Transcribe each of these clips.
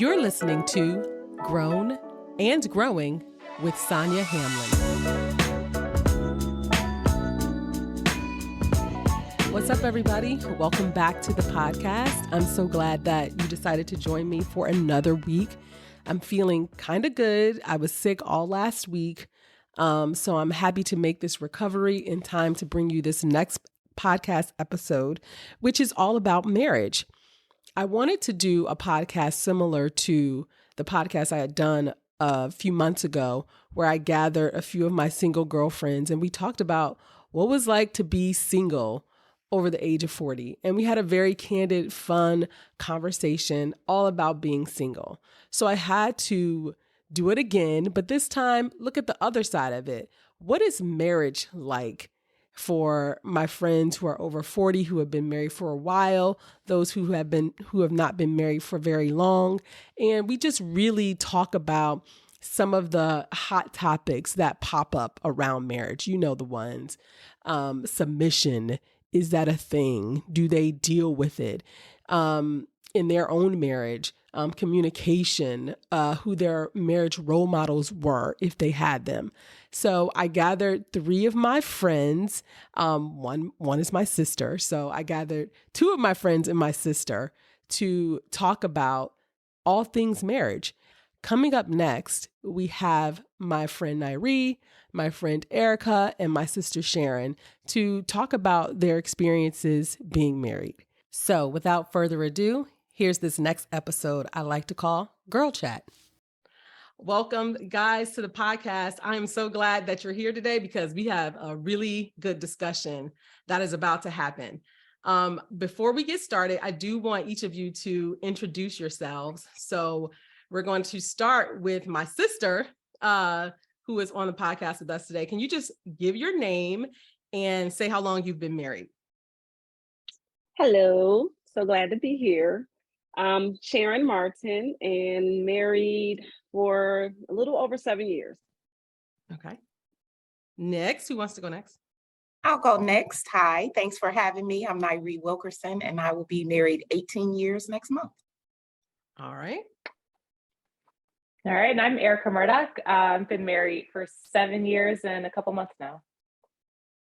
You're listening to Grown and Growing with Sonia Hamlin. What's up, everybody? Welcome back to the podcast. I'm so glad that you decided to join me for another week. I'm feeling kind of good. I was sick all last week, so I'm happy to make this recovery in time to bring you this next podcast episode, which is all about marriage. I wanted to do a podcast similar to the podcast I had done a few months ago, where I gathered a few of my single girlfriends and we talked about what it was like to be single over the age of 40. And we had a very candid, fun conversation all about being single. So I had to do it again, but this time look at the other side of it. What is marriage like for my friends who are over 40, who have been married for a while, those who have not been married for very long? And we just really talk about some of the hot topics that pop up around marriage. You know the ones. Submission. Is that a thing? Do they deal with it in their own marriage? Communication, who their marriage role models were, if they had them. So I gathered three of my friends. One is my sister. So I gathered two of my friends and my sister to talk about all things marriage. Coming up next, we have my friend Nyree, my friend Erica, and my sister Sharon to talk about their experiences being married. So without further ado, here's this next episode I like to call Girl Chat. Welcome, guys, to the podcast. I am so glad that you're here today because we have a really good discussion that is about to happen. Before we get started, I do want each of you to introduce yourselves. So we're going to start with my sister, who is on the podcast with us today. Can you just give your name and say how long you've been married? Hello, so glad to be here. I'm Sharon Martin and married for a little over 7 years. Okay. Next, who wants to go next? I'll go next. Hi, thanks for having me. I'm Nyree Wilkerson and I will be married 18 years next month. All right. All right, and I'm Erica Murdoch. I've been married for 7 years and a couple months now.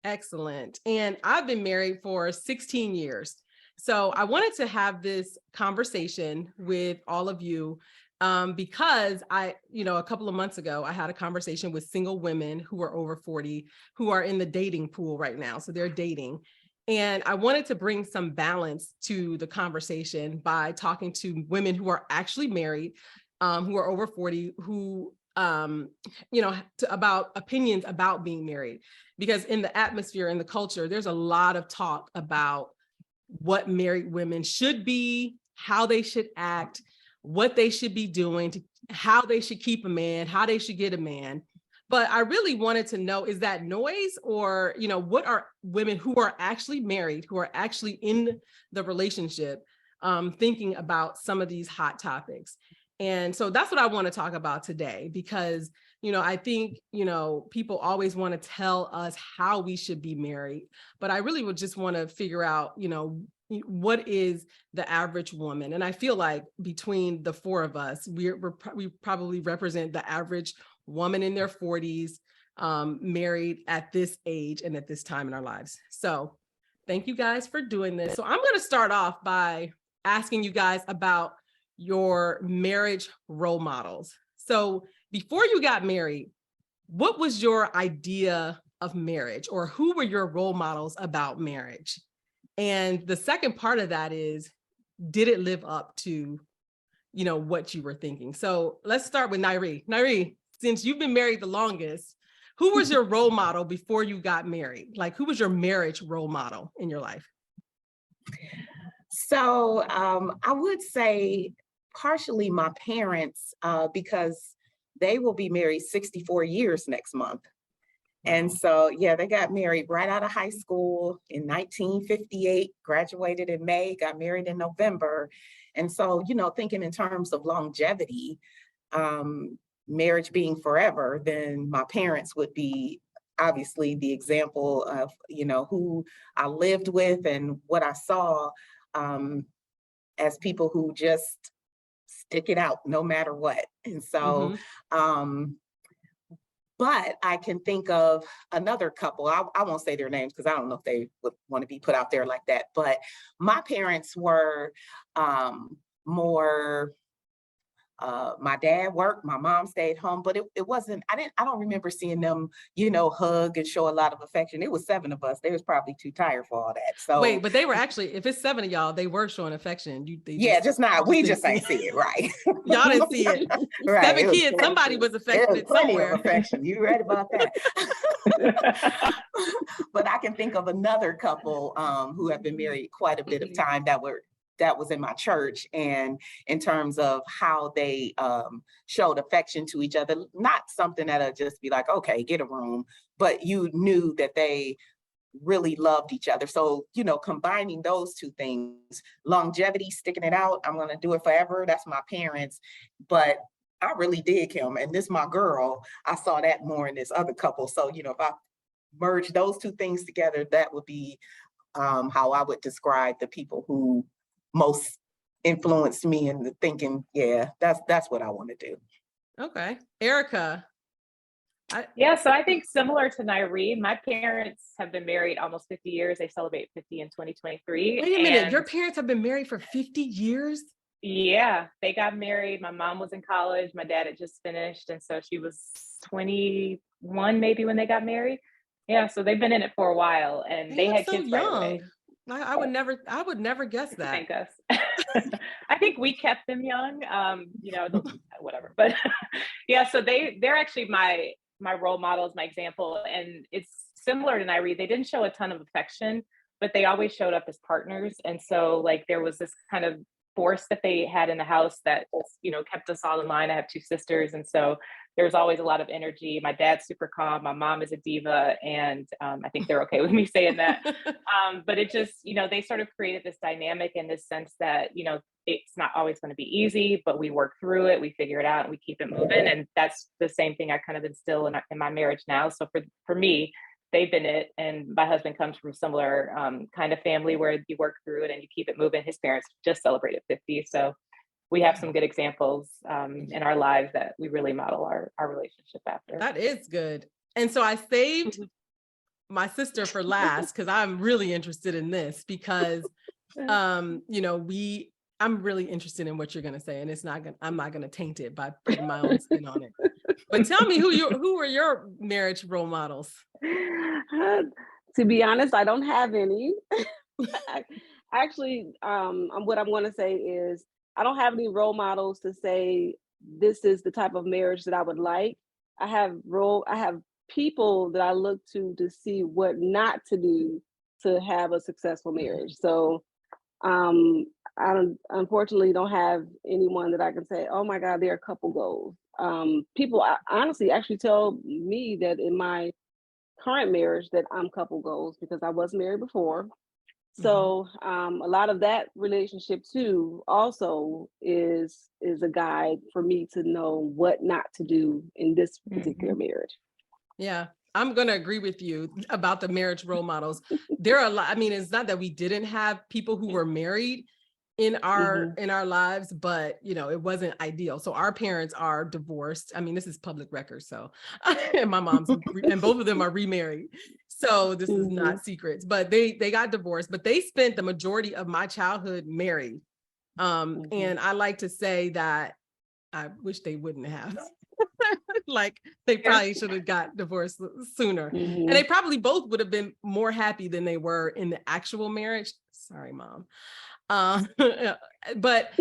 Excellent. And I've been married for 16 years. So I wanted to have this conversation with all of you because a couple of months ago, I had a conversation with single women who are over 40, who are in the dating pool right now. So they're dating. And I wanted to bring some balance to the conversation by talking to women who are actually married, who are over 40, who, about opinions about being married. Because in the atmosphere, in the culture, there's a lot of talk about what married women should be, how they should act, what they should be doing, how they should keep a man, how they should get a man. But I really wanted to know, is that noise or, what are women who are actually married, who are actually in the relationship, thinking about some of these hot topics? And so that's what I want to talk about today, because, I think, people always want to tell us how we should be married, but I really would just want to figure out, what is the average woman? And I feel like between the four of us, we probably represent the average woman in their 40s, married at this age and at this time in our lives. So thank you guys for doing this. So I'm going to start off by asking you guys about your marriage role models. So before you got married, what was your idea of marriage, or who were your role models about marriage? And the second part of that is, did it live up to, what you were thinking? So let's start with Nyree. Nyree, since you've been married the longest, who was your role model before you got married? Like, who was your marriage role model in your life? So I would say partially my parents, because they will be married 64 years next month. And so, they got married right out of high school in 1958, graduated in May, got married in November. And so, thinking in terms of longevity, marriage being forever, then my parents would be obviously the example of, who I lived with and what I saw as people who just stick it out no matter what. And so, but I can think of another couple. I won't say their names because I don't know if they would want to be put out there like that. But my parents were more, my dad worked, my mom stayed home, but it wasn't, I don't remember seeing them, hug and show a lot of affection. It was 7 of us. They was probably too tired for all that. So wait, but they were actually, if it's 7 of y'all, they were showing affection. We just ain't see it, right? Y'all didn't see it. Right. 7 kids, somebody was affectionate somewhere. Of affection. You read about that. But I can think of another couple who have been married quite a bit of time that was in my church, and in terms of how they showed affection to each other, not something that'll just be like, okay, get a room, but you knew that they really loved each other. So, combining those two things, longevity, sticking it out, I'm going to do it forever. That's my parents. But I really dig him. And this my girl. I saw that more in this other couple. So, if I merge those two things together, that would be how I would describe the people who most influenced me in the thinking, yeah, that's what I want to do. Okay. Erica. So I think similar to Nyree, my parents have been married almost 50 years. They celebrate 50 in 2023. Wait a minute, your parents have been married for 50 years? Yeah, they got married. My mom was in college. My dad had just finished. And so she was 21 maybe when they got married. Yeah, so they've been in it for a while, and they had kids right away. I would never guess that. Thank us. I think we kept them young, whatever. But yeah, so they're actually my role models, my example. And it's similar to Nyree. They didn't show a ton of affection, but they always showed up as partners. And so like there was this kind of force that they had in the house that, kept us all in line. I have 2 sisters. And so there's always a lot of energy. My dad's super calm. My mom is a diva. And I think they're okay with me saying that. But it just, they sort of created this dynamic in this sense that, it's not always going to be easy, but we work through it. We figure it out and we keep it moving. And that's the same thing I kind of instill in my marriage now. So for me, they've been it. And my husband comes from similar kind of family where you work through it and you keep it moving. His parents just celebrated 50. So we have some good examples in our lives that we really model our relationship after. That is good. And so I saved my sister for last because I'm really interested in this because, I'm really interested in what you're going to say, and I'm not going to taint it by putting my own spin on it. But tell me who are your marriage role models? To be honest, I don't have any. Actually, what I'm going to say is I don't have any role models to say this is the type of marriage that I would like. I have people that I look to see what not to do to have a successful marriage. So I unfortunately don't have anyone that I can say, oh my God, they're a couple goals. People honestly actually tell me that in my current marriage that I'm couple goals because I was married before. So a lot of that relationship too also is a guide for me to know what not to do in this particular marriage. Yeah. I'm going to agree with you about the marriage role models. There are a lot. I mean, it's not that we didn't have people who were married in our lives, but it wasn't ideal. So our parents are divorced. I mean, this is public record. So, and my mom's and both of them are remarried. So this is not secrets, but they got divorced, but they spent the majority of my childhood married. And I like to say that I wish they wouldn't have. Like they probably should have got divorced sooner. And they probably both would have been more happy than they were in the actual marriage. Sorry, Mom. But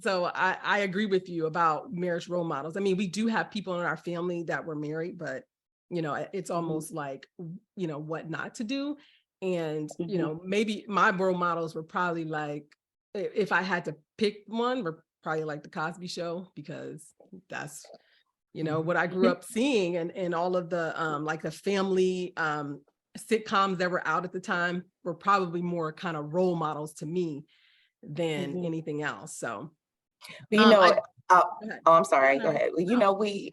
so I agree with you about marriage role models. I mean, we do have people in our family that were married, but it's almost like what not to do. And maybe my role models were probably like, if I had to pick one, we're probably like the Cosby Show, because that's what I grew up seeing, and all of the like the family sitcoms that were out at the time were probably more kind of role models to me than anything else. So, I'm sorry. Go ahead. We,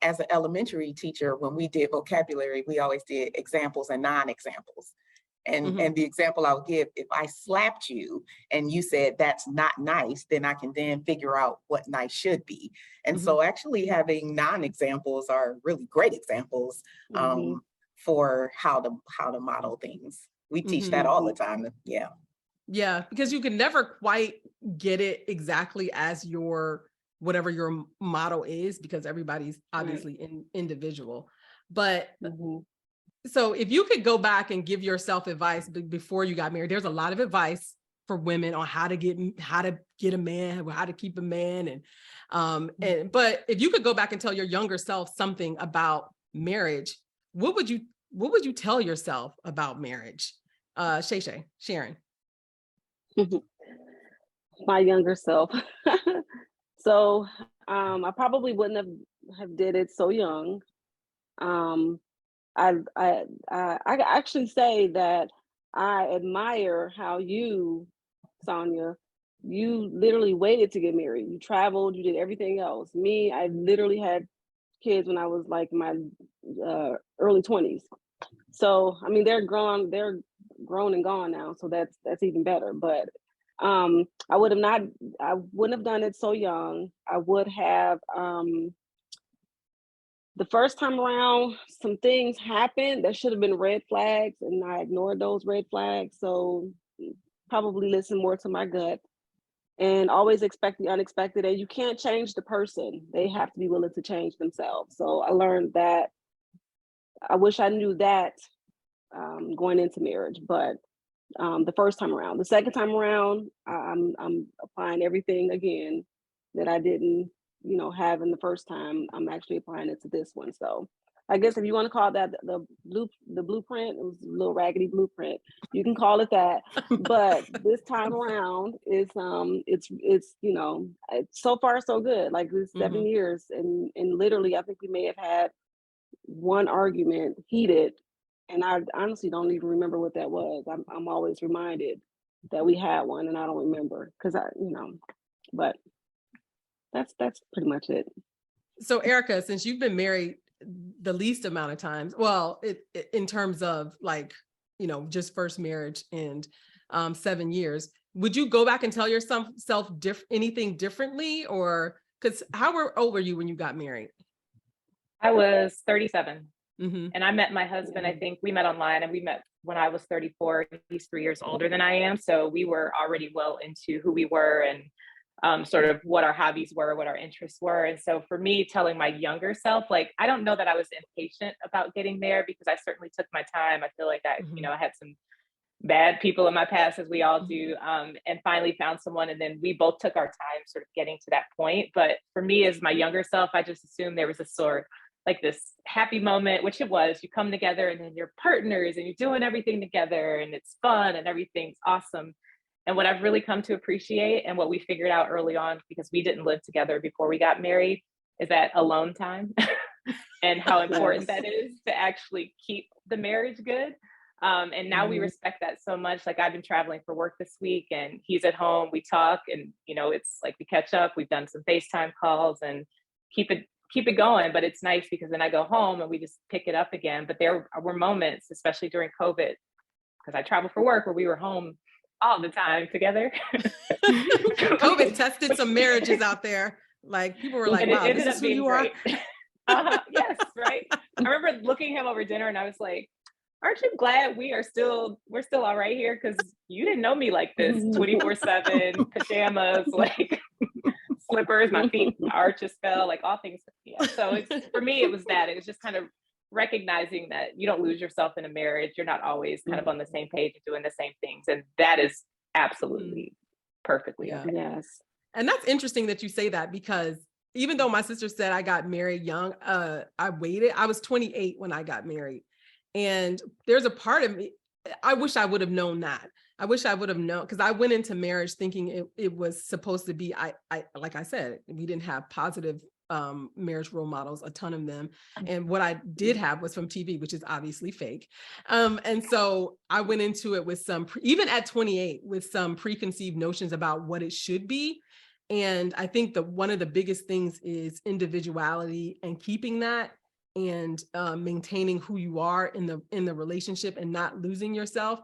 as an elementary teacher, when we did vocabulary, we always did examples and non-examples. And the example I would give, if I slapped you and you said that's not nice, then I can then figure out what nice should be. And so actually having non-examples are really great examples for how to model things. We teach that all the time. Yeah. Yeah, because you can never quite get it exactly as whatever your model is, because everybody's obviously individual. But so if you could go back and give yourself advice before you got married, there's a lot of advice for women on how to get a man, how to keep a man. But if you could go back and tell your younger self something about marriage, what would you tell yourself about marriage? Sharon. My younger self. So I probably wouldn't have did it so young. I actually say that I admire how you, Sonia, you literally waited to get married. You traveled, you did everything else. Me, I literally had kids when I was like my early 20s. So I mean, they're grown and gone now. So that's even better. But I wouldn't have done it so young. I would have the first time around, some things happened that should have been red flags, and I ignored those red flags. So probably listen more to my gut and always expect the unexpected. And you can't change the person. They have to be willing to change themselves. So I learned that. I wish I knew that going into marriage, but the first time around. The second time around, I'm applying everything again that I didn't, have in the first time. I'm actually applying it to this one. So I guess if you want to call that the blueprint, it was a little raggedy blueprint. You can call it that. But this time around, it's so far so good. Like this 7 years, and literally, I think we may have had one argument heated. And I honestly don't even remember what that was. I'm always reminded that we had one, and I don't remember because but that's pretty much it. So Erica, since you've been married the least amount of times, well, in terms of like, just first marriage and 7 years, would you go back and tell yourself anything differently, or because how old were you when you got married? I was 37. And I met my husband, I think we met online, and we met when I was 34. He's 3 years older than I am. So we were already well into who we were and sort of what our hobbies were, what our interests were. And so for me, telling my younger self, like, I don't know that I was impatient about getting there, because I certainly took my time. I feel like I had some bad people in my past, as we all do, and finally found someone. And then we both took our time sort of getting to that point. But for me, as my younger self, I just assumed there was a sort like this happy moment, which it was. You come together and then you're partners and you're doing everything together and it's fun and everything's awesome. And what I've really come to appreciate, and what we figured out early on, because we didn't live together before we got married, is that alone time and how important that is to actually keep the marriage good. And now we respect that so much. Like, I've been traveling for work this week and he's at home, we talk, and it's like we catch up, we've done some FaceTime calls and keep it going. But it's nice because then I go home and we just pick it up again. But there were moments, especially during COVID, because I travel for work, where we were home all the time together. COVID tested some marriages out there. Like, people were like, wow, this is who you are. Yes, right. I remember looking at him over dinner and I was like, aren't you glad we're still all right here? Because you didn't know me like this, 24/7, pajamas, like slippers, my feet, my arches fell, like all things. Yeah. So for me, it was that. It was just kind of recognizing that you don't lose yourself in a marriage. You're not always kind of on the same page and doing the same things. And that is absolutely perfectly okay. Yes. And that's interesting that you say that, because even though my sister said I got married young, I waited. I was 28 when I got married. And there's a part of me, I wish I would have known that. I wish I would have known, because I went into marriage thinking it was supposed to be, I like I said, we didn't have positive marriage role models, a ton of them. And what I did have was from TV, which is obviously fake. And so I went into it with even at 28, with some preconceived notions about what it should be. And I think that one of the biggest things is individuality and keeping that. and maintaining who you are in the relationship and not losing yourself.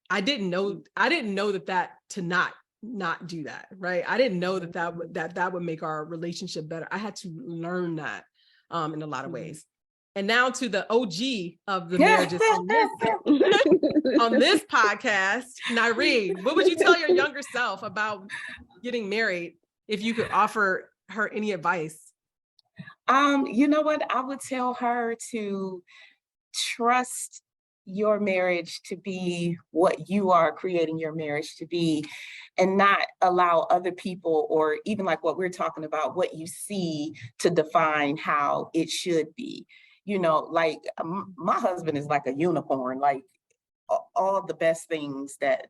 I didn't know that to not do that, right? I didn't know that would make our relationship better. I had to learn that in a lot of ways. And now to the OG of the marriages on this podcast, Nyree, what would you tell your younger self about getting married if you could offer her any advice? You know what? I would tell her to trust your marriage to be what you are creating your marriage to be, and not allow other people, or even like what we're talking about, what you see, to define how it should be. You know, like my husband is like a unicorn, like all the best things that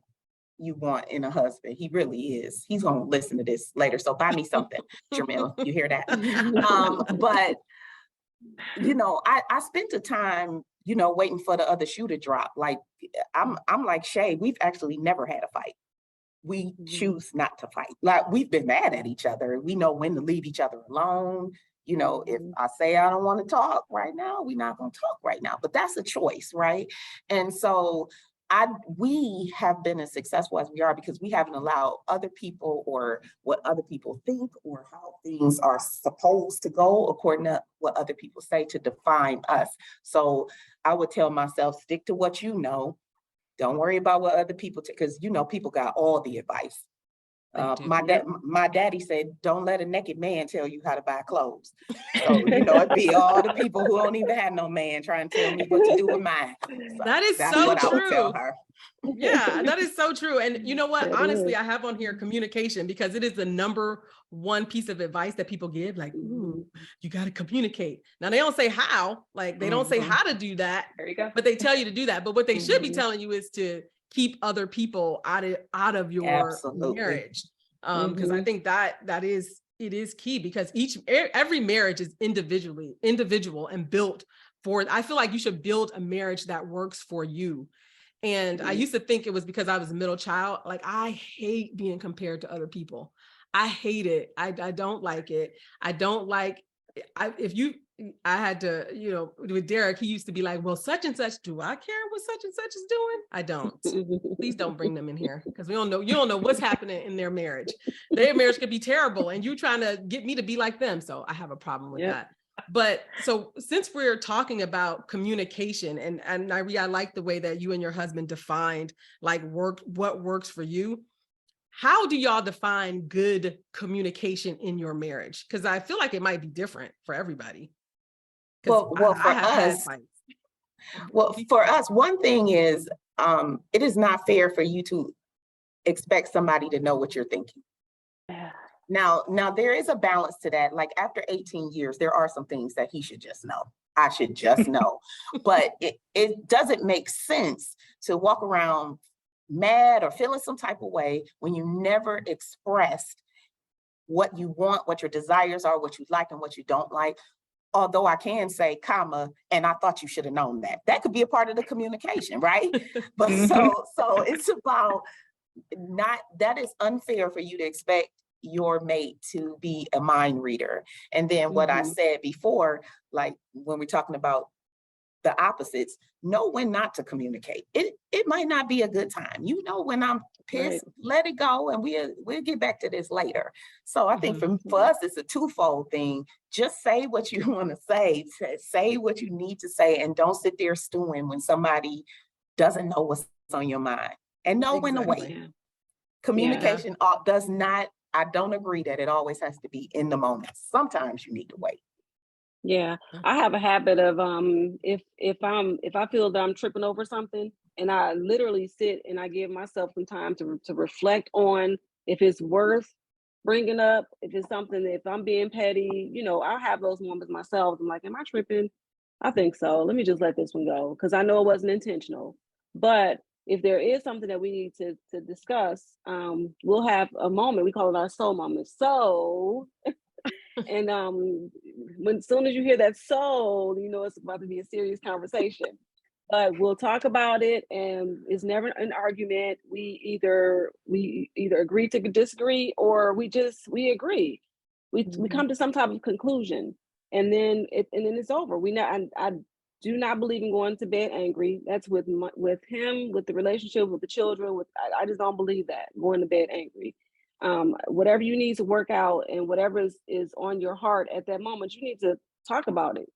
you want in a husband. He really is. He's going to listen to this later. So buy me something, Jamila. You hear that? But, you know, I spent the time, you know, waiting for the other shoe to drop. Like I'm like Shay, we've actually never had a fight. We choose not to fight. Like we've been mad at each other. We know when to leave each other alone. You know, if I say I don't want to talk right now, we're not going to talk right now. But that's a choice, right? And so we have been as successful as we are because we haven't allowed other people, or what other people think, or how things are supposed to go according to what other people say, to define us. So I would tell myself, stick to what you know. Don't worry about what other people because you know people got all the advice. My daddy said, don't let a naked man tell you how to buy clothes. So, you know, it'd be all the people who don't even have no man trying to tell me what to do with mine. So that is that's so what true. I would tell her. Yeah, that is so true. And you know what? Honestly, I have on here communication, because it is the number one piece of advice that people give. Like, ooh, you got to communicate. Now, they don't say how, like they don't say how to do that. There you go. But they tell you to do that. But what they should be telling you is to keep other people out of your marriage. Because I think that it is key, because every marriage is individual and built for, I feel like you should build a marriage that works for you. And I used to think it was because I was a middle child. Like, I hate being compared to other people. I hate it. I don't like it. I don't like, I had to, you know, with Derek, he used to be like, well, such and such, do I care what such and such is doing? I don't. Please don't bring them in here, because you don't know what's happening in their marriage. Their marriage could be terrible, and you trying to get me to be like them. So I have a problem with that. But so since we're talking about communication, and Nyree, I like the way that you and your husband defined like what works for you. How do y'all define good communication in your marriage? Because I feel like it might be different for everybody. Well, for us, one thing is, it is not fair for you to expect somebody to know what you're thinking. Now there is a balance to that. Like after 18 years, there are some things that he should just know. I should just know. But it doesn't make sense to walk around mad or feeling some type of way when you never expressed what you want, what your desires are, what you like and what you don't like. Although I can say, comma, and I thought you should have known that. That could be a part of the communication, right? But so it's about that is unfair for you to expect your mate to be a mind reader. And then what I said before, like when we're talking about the opposites, know when not to communicate. It might not be a good time. You know, when I'm pissed, let it go, and we'll get back to this later. So I think for us, it's a twofold thing. Just say what you want to say what you need to say, and don't sit there stewing when somebody doesn't know what's on your mind. And know when to wait. Communication does not, I don't agree that it always has to be in the moment. Sometimes you need to wait. Yeah, I have a habit of if I feel that I'm tripping over something, and I literally sit and I give myself some time to reflect on if it's worth bringing up, if it's something that if I'm being petty, you know, I'll have those moments myself. I'm like, am I tripping? I think so. Let me just let this one go, because I know it wasn't intentional. But if there is something that we need to discuss, we'll have a moment. We call it our soul moment. So. And as soon as you hear that soul, you know it's about to be a serious conversation. But we'll talk about it, and it's never an argument. We either agree to disagree, or we agree. We come to some type of conclusion. and then it's over. I do not believe in going to bed angry. That's with him, with the relationship, with the children. I just don't believe that, going to bed angry. Whatever you need to work out and whatever is on your heart at that moment, you need to talk about it.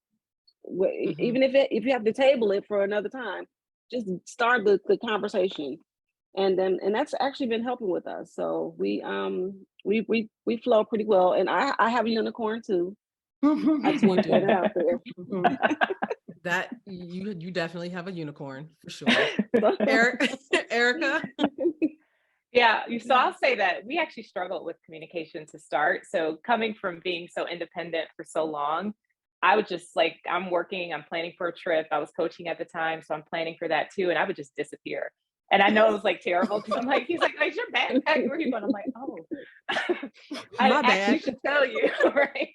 Even if you have to table it for another time, just start the conversation. And that's actually been helping with us. So we flow pretty well. And I have a unicorn too. I just want to put it out there. That you definitely have a unicorn for sure. Erica? Yeah, so I'll say that we actually struggled with communication to start. So coming from being so independent for so long, I would just like, I'm working, I'm planning for a trip. I was coaching at the time, so I'm planning for that too. And I would just disappear. And I know it was like terrible because I'm like, he's like, is your backpack? Where are you going? I'm like, oh, I actually should tell you, right?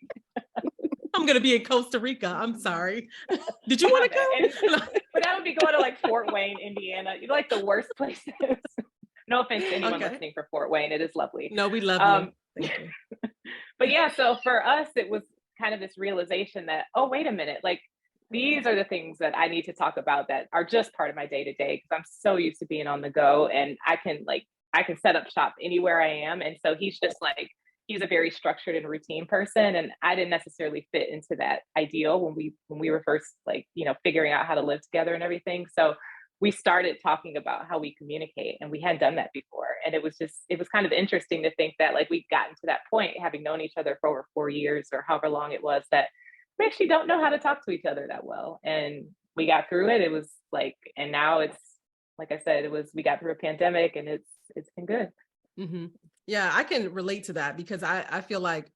I'm going to be in Costa Rica. I'm sorry. Did you want to go? But I would be going to like Fort Wayne, Indiana. You like the worst places. No offense to anyone listening for Fort Wayne. It is lovely. No, we love you. Thank you. But yeah, so for us, it was kind of this realization that, oh, wait a minute, like these are the things that I need to talk about that are just part of my day to day, because I'm so used to being on the go, and I can set up shop anywhere I am. And so he's just like, he's a very structured and routine person, and I didn't necessarily fit into that ideal when we were first like, you know, figuring out how to live together and everything. So we started talking about how we communicate, and we hadn't done that before. And it was kind of interesting to think that like we've gotten to that point, having known each other for over 4 years or however long it was, that we actually don't know how to talk to each other that well. And we got through it. It was like, and now it's, like I said, we got through a pandemic, and it's been good. Mm-hmm. Yeah, I can relate to that because I feel like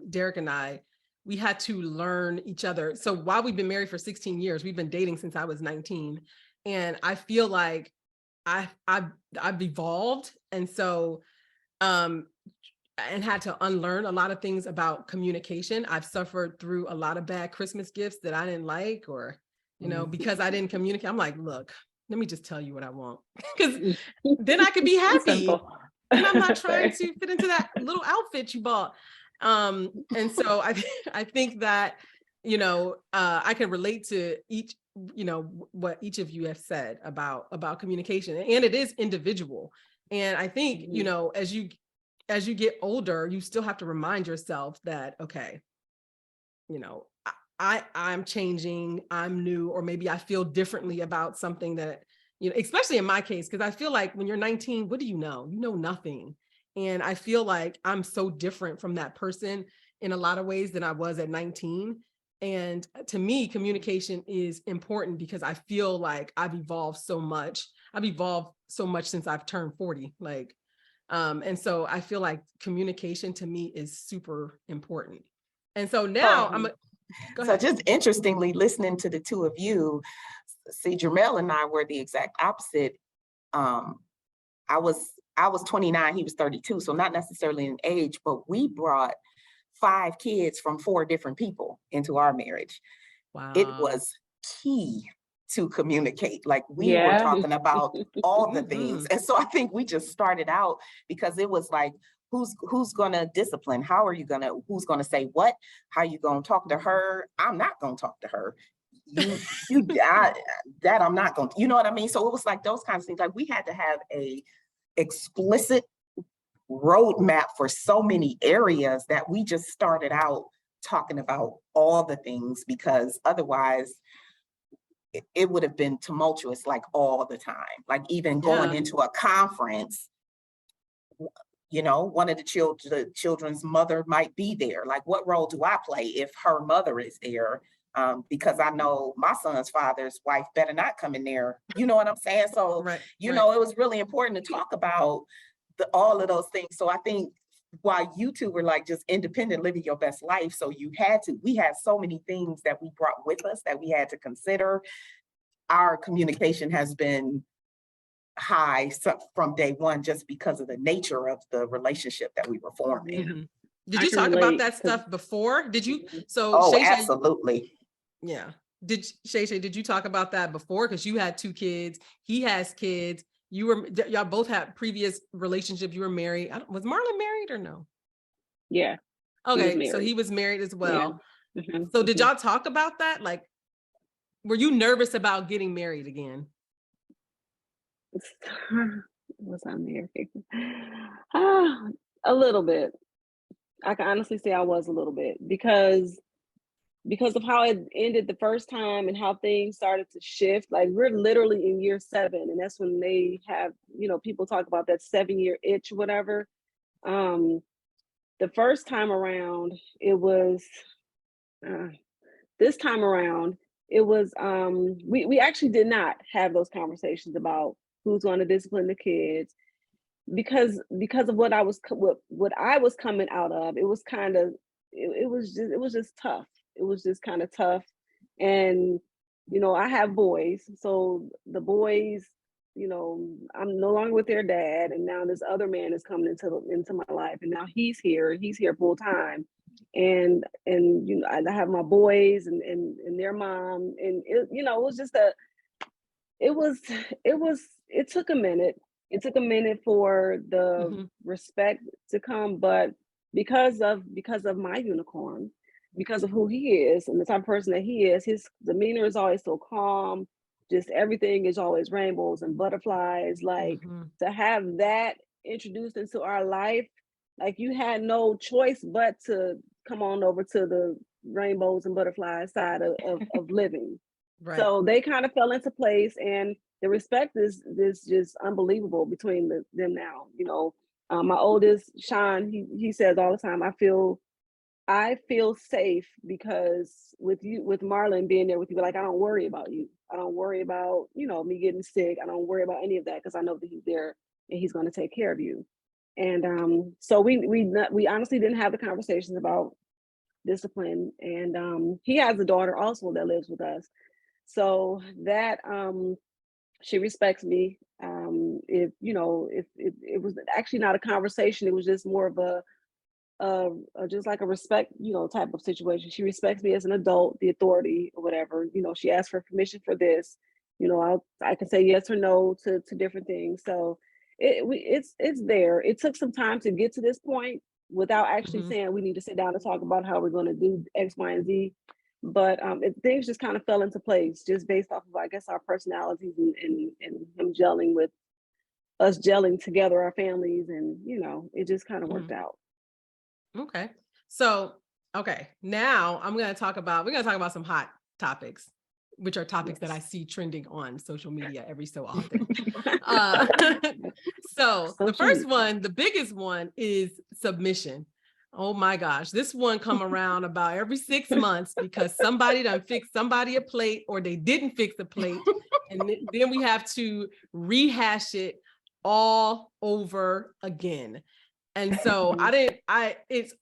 Derek and I, we had to learn each other. So while we've been married for 16 years, we've been dating since I was 19. And I feel like I've evolved. And so, and had to unlearn a lot of things about communication. I've suffered through a lot of bad Christmas gifts that I didn't like, or, you know, because I didn't communicate. I'm like, look, let me just tell you what I want, because then I could be happy. And I'm not trying to fit into that little outfit you bought. And so I think that, you know, I can relate to what each of you have said about communication, and it is individual. And I think, you know, as you get older, you still have to remind yourself that, okay, you know, I'm changing, I'm new, or maybe I feel differently about something that, you know, especially in my case, because I feel like when you're 19, what do you know? You know nothing. And I feel like I'm so different from that person in a lot of ways than I was at 19. And to me, communication is important because I feel like I've evolved so much. I've evolved so much since I've turned 40. Like, and so I feel like communication to me is super important. And so now So just interestingly, listening to the two of you, see, Jermel and I were the exact opposite. I was 29, he was 32, so not necessarily in age, but we brought 5 kids from 4 different people into our marriage. Wow. It was key to communicate. Like we were talking about all the things. And so I think we just started out because it was like, who's gonna discipline? Who's gonna say what? How you gonna talk to her? I'm not gonna talk to her. I'm not going to, you know what I mean? So it was like those kinds of things. Like we had to have a explicit roadmap for so many areas that we just started out talking about all the things, because otherwise it would have been tumultuous, like all the time. Like even going into a conference, you know, one of the children's mother might be there. Like, what role do I play if her mother is there? Because I know my son's father's wife better not come in there. You know what I'm saying? So, you know, it was really important to talk about all of those things. So I think while you two were like just independent, living your best life, so we had so many things that we brought with us that we had to consider. Our communication has been high from day one, just because of the nature of the relationship that we were forming. Mm-hmm. Did you talk about that stuff before? Did you? So oh, absolutely. Yeah. Did you talk about that before? Because you had 2 kids, he has kids, y'all both had previous relationships, you were married. Was Marlon married or no? Yeah. Okay, so he was married as well. So did y'all talk about that? Like, were you nervous about getting married again? Was I married? Ah, a little bit. I can honestly say I was a little bit because of how it ended the first time and how things started to shift. Like we're literally in year 7, and that's when they have, people talk about that 7-year itch, whatever. The first time around, it was this time around, it was we actually did not have those conversations about who's going to discipline the kids because of what I was coming out of. It was kind of it was just tough. It was just kind of tough. And I have boys, so the boys, I'm no longer with their dad, and now this other man is coming into my life, and now he's here full time. And I have my boys and their mom, and it was just it took a minute. It took a minute for the respect to come, but because of my unicorn, because of who he is and the type of person that he is, his demeanor is always so calm. Just everything is always rainbows and butterflies. Like to have that introduced into our life, like you had no choice but to come on over to the rainbows and butterflies side of living. Right. So they kind of fell into place, and the respect is just unbelievable between them now. My oldest, Sean, he says all the time, I feel safe because with Marlon being there with you, but like I don't worry about you. I don't worry about me getting sick. I don't worry about any of that because I know that he's there and he's going to take care of you. And so we honestly didn't have the conversations about discipline. And he has a daughter also that lives with us. So that she respects me. If it was actually not a conversation, it was just more of a just like a respect, type of situation. She respects me as an adult, the authority or whatever. She asked for permission for this. I can say yes or no to different things. So it's there. It took some time to get to this point without actually saying we need to sit down and talk about how we're going to do X, Y, and Z. But things just kind of fell into place just based off of, I guess, our personalities and him gelling with us, gelling together, our families, and it just kind of worked out. Okay. So, now we're going to talk about some hot topics, which are topics that I see trending on social media every so often. So the first one, the biggest one is submission. Oh my gosh, this one come around about every 6 months because somebody done fixed somebody a plate or they didn't fix the plate. And then we have to rehash it all over again. And so it's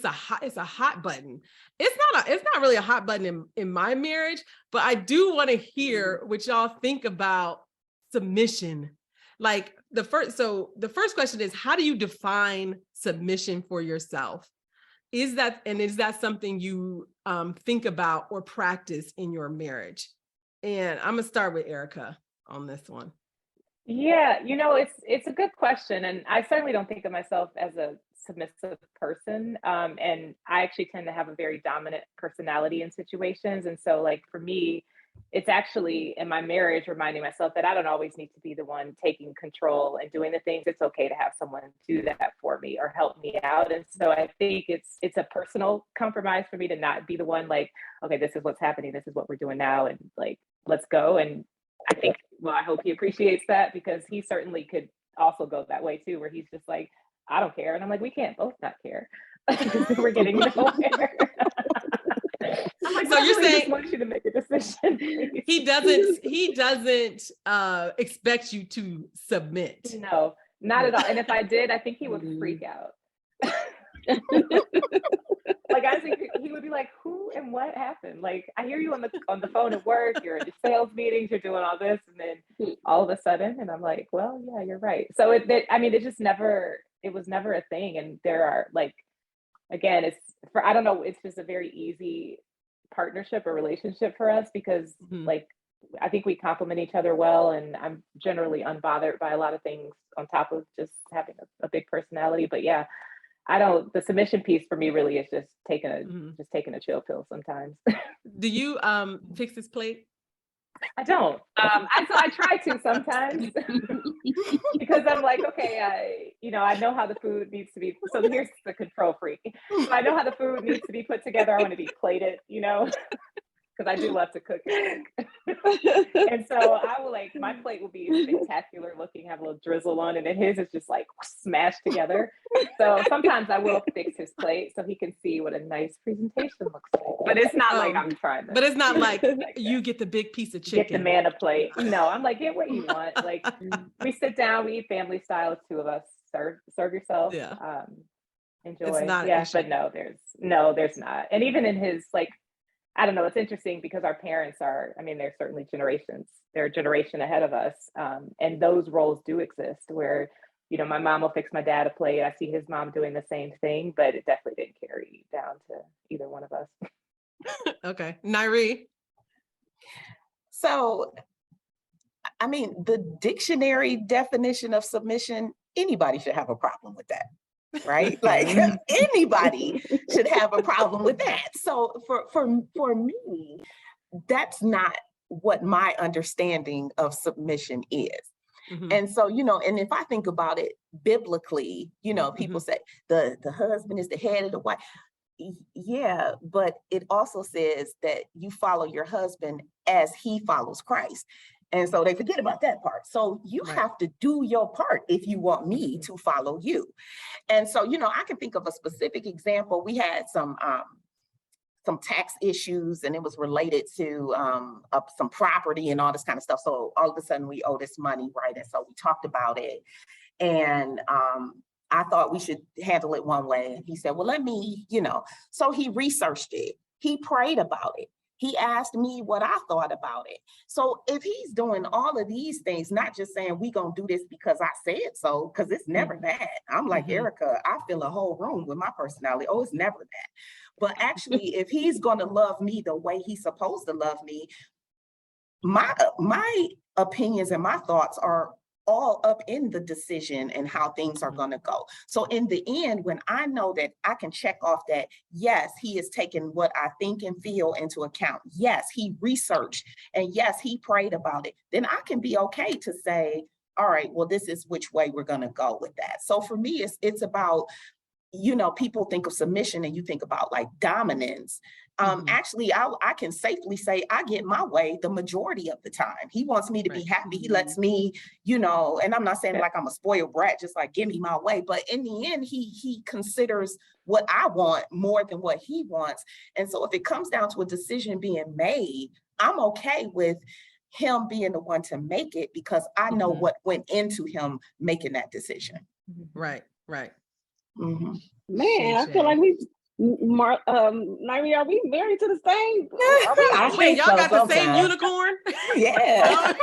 a hot button. It's not really a hot button in my marriage, but I do want to hear what y'all think about submission. Like the first question is, how do you define submission for yourself? Is that something you think about or practice in your marriage? And I'm gonna start with Erica on this one. Yeah, it's a good question. And I certainly don't think of myself as a submissive person. And I actually tend to have a very dominant personality in situations. And so like for me, it's actually in my marriage reminding myself that I don't always need to be the one taking control and doing the things. It's okay to have someone do that for me or help me out. And so I think it's a personal compromise for me to not be the one like, okay, this is what's happening. This is what we're doing now. And like, let's go. And I hope he appreciates that because he certainly could also go that way too, where he's just like, I don't care. And I'm like, we can't both not care because we're getting nowhere. I'm like, so you're saying, just want you to make a decision. He doesn't expect you to submit. No, not at all. And if I did, I think he would freak out. Like I think he would be like, who and what happened? Like I hear you on the phone at work, you're in sales meetings, you're doing all this, and then all of a sudden, and I'm like, well, yeah, you're right. So it was never a thing. And there are like, again, I don't know, it's just a very easy partnership or relationship for us because like I think we complement each other well, and I'm generally unbothered by a lot of things on top of just having a big personality. But yeah, the submission piece for me really is just taking a chill pill sometimes. Do you fix his plate? I don't. I try to sometimes because I'm like, okay, I know how the food needs to be. So here's the control freak. So I know how the food needs to be put together. I want to be plated, because I do love to cook. And so I will my plate will be spectacular looking, have a little drizzle on it, and his is just like smashed together. So sometimes I will fix his plate so he can see what a nice presentation looks like. But it's not like I'm trying to. But it's not like you get the big piece of chicken. Get the man a plate. No, I'm like, get what you want. Like we sit down, we eat family style. It's two of us. Serve yourself. Yeah. Enjoy. It's not but there's not. And even in his I don't know, it's interesting because our parents they're certainly they're a generation ahead of us. And those roles do exist where, my mom will fix my dad a plate. I see his mom doing the same thing, but it definitely didn't carry down to either one of us. Okay. Nyree. So, the dictionary definition of submission, anybody should have a problem with that. Right? Like anybody should have a problem with that. So for me, that's not what my understanding of submission is. Mm-hmm. And so, and if I think about it biblically, people say the husband is the head of the wife. Yeah, but it also says that you follow your husband as he follows Christ. And so they forget about that part. So you have to do your part if you want me to follow you. And so, I can think of a specific example. We had some tax issues, and it was related to some property and all this kind of stuff. So all of a sudden we owe this money, right? And so we talked about it. And I thought we should handle it one way. And he said, well, let me, so he researched it. He prayed about it. He asked me what I thought about it. So if he's doing all of these things, not just saying we gonna do this because I said so, because it's never that. I'm like, Erica, I fill a whole room with my personality. Oh, it's never that. But actually, if he's gonna love me the way he's supposed to love me, my opinions and my thoughts are all up in the decision and how things are going to go. So in the end, when I know that I can check off that, yes, he is taking what I think and feel into account. Yes, he researched, and yes, he prayed about it. Then I can be okay to say, all right, well, this is which way we're going to go with that. So for me, it's about, people think of submission and you think about like dominance. Actually, I can safely say I get my way the majority of the time. He wants me to be happy. He lets me, and I'm not saying like I'm a spoiled brat, just like give me my way. But in the end, he considers what I want more than what he wants. And so if it comes down to a decision being made, I'm okay with him being the one to make it because I know what went into him making that decision. Right. Mm-hmm. Man, I feel like Nyree, are we married to the same? Wait, y'all got the same unicorn? Yeah.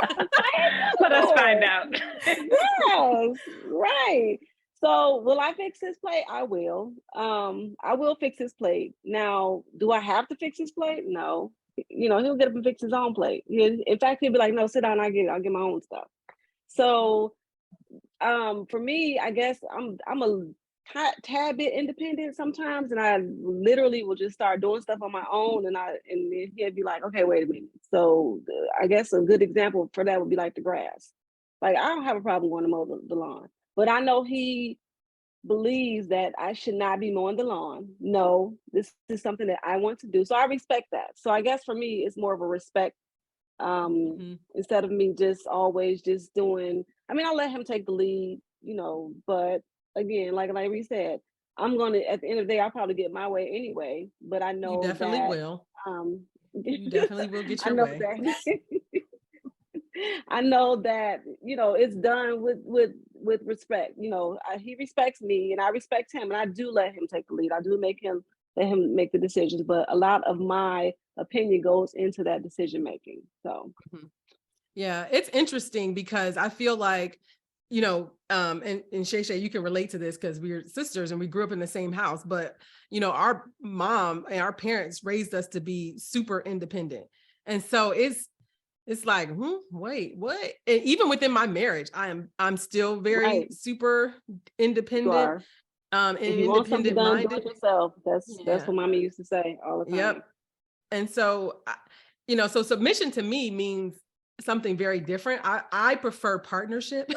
Let us find out. Yes, right. So will I fix his plate? I will. I will fix his plate. Now, do I have to fix his plate? No. He'll get up and fix his own plate. In fact, he'll be like, no, sit down, I'll get my own stuff. So for me, I guess I'm a tad bit independent sometimes, and I literally will just start doing stuff on my own, and then he'd be like, okay, wait a minute. So I guess a good example for that would be like the grass. Like I don't have a problem going to mow the lawn, but I know he believes that I should not be mowing the lawn. No, this is something that I want to do. So I respect that. So I guess for me, it's more of a respect instead of me just always just doing, I'll let him take the lead, but again, like Nyree said, I'm going to, at the end of the day, I'll probably get my way anyway, but I know you definitely will. You definitely will get your way. I know that, it's done with respect. He respects me and I respect him, and I do let him take the lead. I do let him make the decisions, but a lot of my opinion goes into that decision making. So yeah, it's interesting because I feel like, and Shay Shay, you can relate to this because we're sisters and we grew up in the same house, but our mom and our parents raised us to be super independent. And so it's like, wait, what? And even within my marriage, I'm still very super independent. And if you want something done, do it independent-minded. yourself. That's what Mommy used to say all the time. Yep. And so, you know, so submission to me means something very different. I prefer partnership.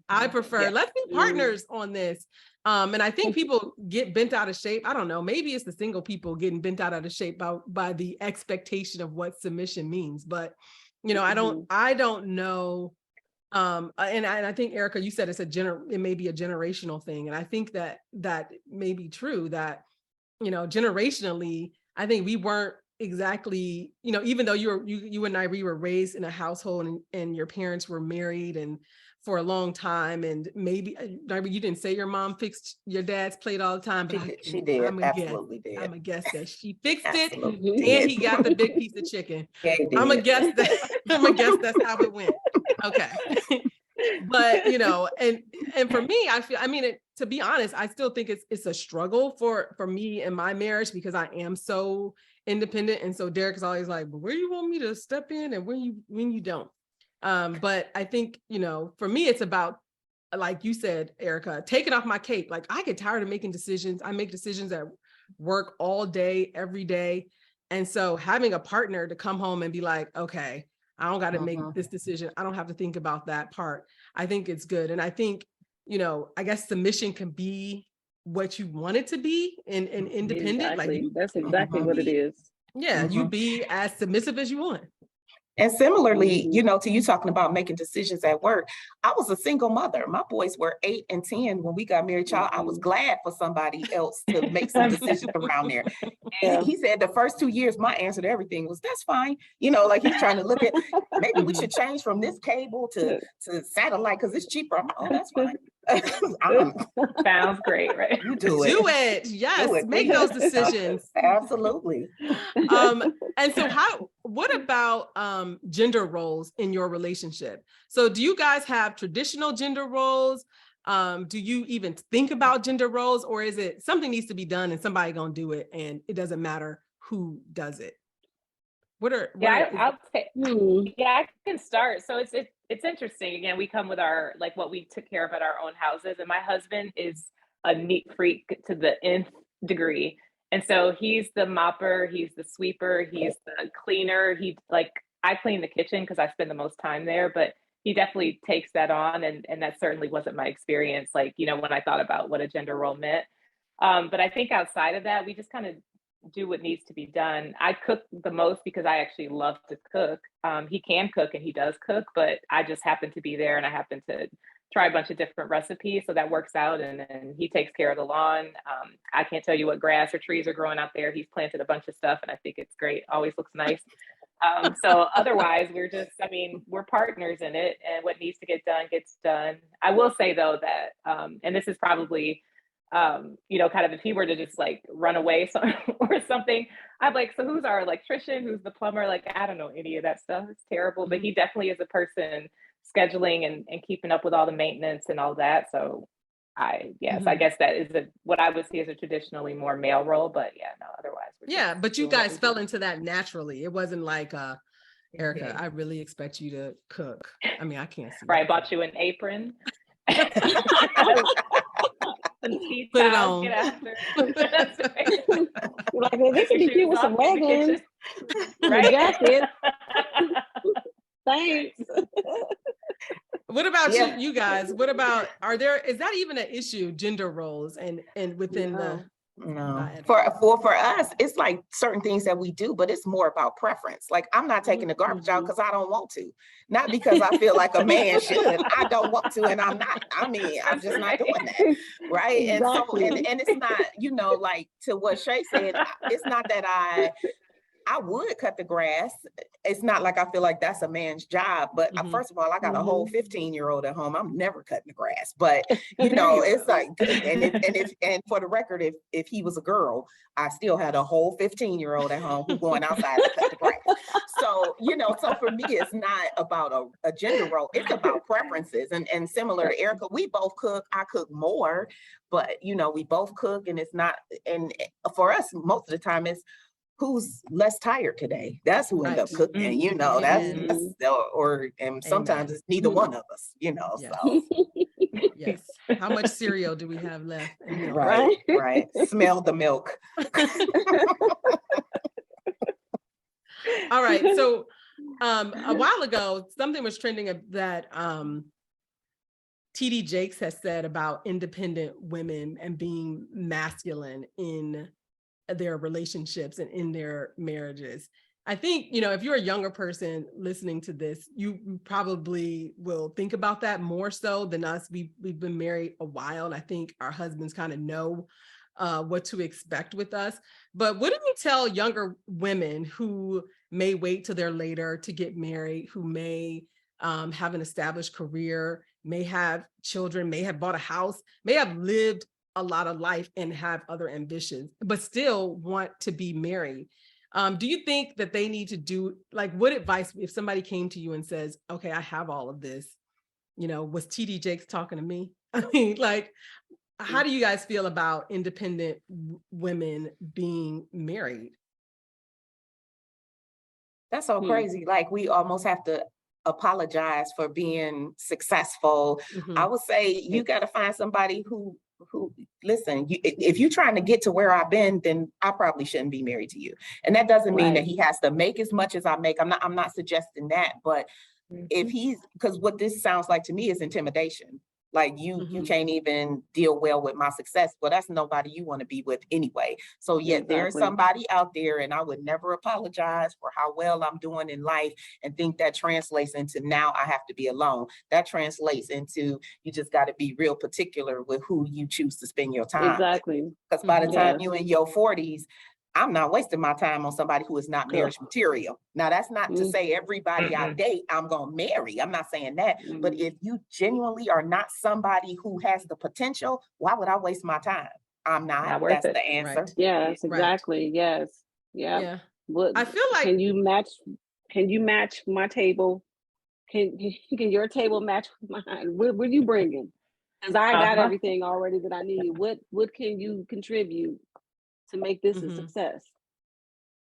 I prefer, let's be partners on this. And I think people get bent out of shape. I don't know, maybe it's the single people getting bent out of shape by the expectation of what submission means. But, you know, I don't know. And I think, Erica, you said it may be a generational thing. And I think that may be true, that, you know, generationally, I think we weren't exactly, you know, even though you and Nyree were raised in a household and your parents were married and for a long time, and maybe Nyree, you didn't say your mom fixed your dad's plate all the time, but she did. Absolutely did. I'm a guess that she fixed it, Absolutely and he got the big piece of chicken. Yeah, he did. I'm a guess that's how it went. Okay. But, you know, and for me, to be honest, I still think it's a struggle for me and my marriage, because I am so independent. And so Derek is always like, but where you want me to step in and when you don't. But I think, you know, for me, it's about, like you said, Erica, taking off my cape. Like, I get tired of making decisions. I make decisions at work all day, every day. And so having a partner to come home and be like, okay, I don't got to make this decision. I don't have to think about that part. I think it's good. And I think, you know, I guess submission can be what you want it to be and independent. Exactly. Like, that's exactly what it is. Yeah, you be as submissive as you want. And similarly, you know, to you talking about making decisions at work, I was a single mother. My boys were 8 and 10 when we got married. Child, I was glad for somebody else to make some decisions around there. And he said the first 2 years, my answer to everything was, that's fine. You know, like he's trying to look at, maybe we should change from this cable to satellite because it's cheaper. I'm like, oh, that's fine. Sounds great, right? You do it. Yes, do it. Make those decisions. Absolutely. And so what about gender roles in your relationship? So do you guys have traditional gender roles? Do you even think about gender roles, or is it something needs to be done and somebody gonna do it and it doesn't matter who does it? I can start. So it's interesting. Again, we come with our, like, what we took care of at our own houses, and my husband is a neat freak to the nth degree. And so he's the mopper, he's the sweeper, he's the cleaner. I clean the kitchen because I spend the most time there, but he definitely takes that on. And that certainly wasn't my experience, like, you know, when I thought about what a gender role meant. But I think outside of that, we just kind of do what needs to be done. I cook the most because I actually love to cook. He can cook and he does cook, but I just happen to be there and I happen to try a bunch of different recipes. So that works out. And then he takes care of the lawn. I can't tell you what grass or trees are growing out there. He's planted a bunch of stuff and I think it's great. Always looks nice. So otherwise we're partners in it, and what needs to get done gets done. I will say though that, and this is probably, you know, kind of if he were to just like run away or something, I'd like, so who's our electrician? Who's the plumber? Like, I don't know any of that stuff. It's terrible, but he definitely is a person scheduling and keeping up with all the maintenance and all that. So I guess that is what I would see as a traditionally more male role, but otherwise. But you guys fell into that naturally. It wasn't like, Erica, I really expect you to cook. I mean, I can't see. Right, bought you an apron. Put it on. That's right. Like, well, this is cute with some leggings, right? Jacket. Thanks. What about you guys? What about, is that even an issue, gender roles and within the? No, for us, it's like certain things that we do, but it's more about preference. Like, I'm not taking the garbage out because I don't want to, not because I feel like a man should. I don't want to, and I'm not. I mean, I'm just not doing that, right? Exactly. And so, and it's not, you know, like to what Shay said. It's not that I would cut the grass. It's not like I feel like that's a man's job, but first of all, I got a whole 15-year-old at home. I'm never cutting the grass, but you know, it's like, and for the record, if he was a girl, I still had a whole 15-year-old at home who's going outside to cut the grass. So, you know, so for me, it's not about a gender role. It's about preferences. And similar to Erica, we both cook. I cook more, but you know, we both cook, and it's not, and for us, most of the time it's, who's less tired today? That's who ends up cooking, you know, and sometimes it's neither one of us, you know, so. Yes. How much cereal do we have left in here? Right, right. Smell the milk. All right. So a while ago, something was trending that TD Jakes has said about independent women and being masculine in their relationships and in their marriages. I think, if you're a younger person listening to this, you probably will think about that more so than us. We've been married a while, and I think our husbands kind of know what to expect with us. But what do you tell younger women who may wait till they're later to get married, who may have an established career, may have children, may have bought a house, may have lived a lot of life and have other ambitions, but still want to be married? Do you think that they need to do, like, what advice, if somebody came to you and says, okay, I have all of this, was TD Jakes talking to me? I mean, like, how do you guys feel about independent women being married? That's so crazy. Like, we almost have to apologize for being successful. I would say you got to find somebody who listen, if you're trying to get to where I've been, then I probably shouldn't be married to you. And that doesn't mean that he has to make as much as I make. I'm not suggesting that, but if he's, because what this sounds like to me is intimidation. Like, you can't even deal well with my success. Well, that's nobody you want to be with anyway. So there's somebody out there, and I would never apologize for how well I'm doing in life and think that translates into now I have to be alone. That translates into you just got to be real particular with who you choose to spend your time. Exactly. Because by the time you're in your 40s, I'm not wasting my time on somebody who is not marriage material. Now, that's not to say everybody I date, I'm going to marry. I'm not saying that. But if you genuinely are not somebody who has the potential, why would I waste my time? I'm not. That's the answer. Right. Yes, exactly. Right. Yes. Yeah. What, I feel like, can you match my table? Can your table match mine? What are you bringing? Because I got everything already that I need. What can you contribute to make this a success?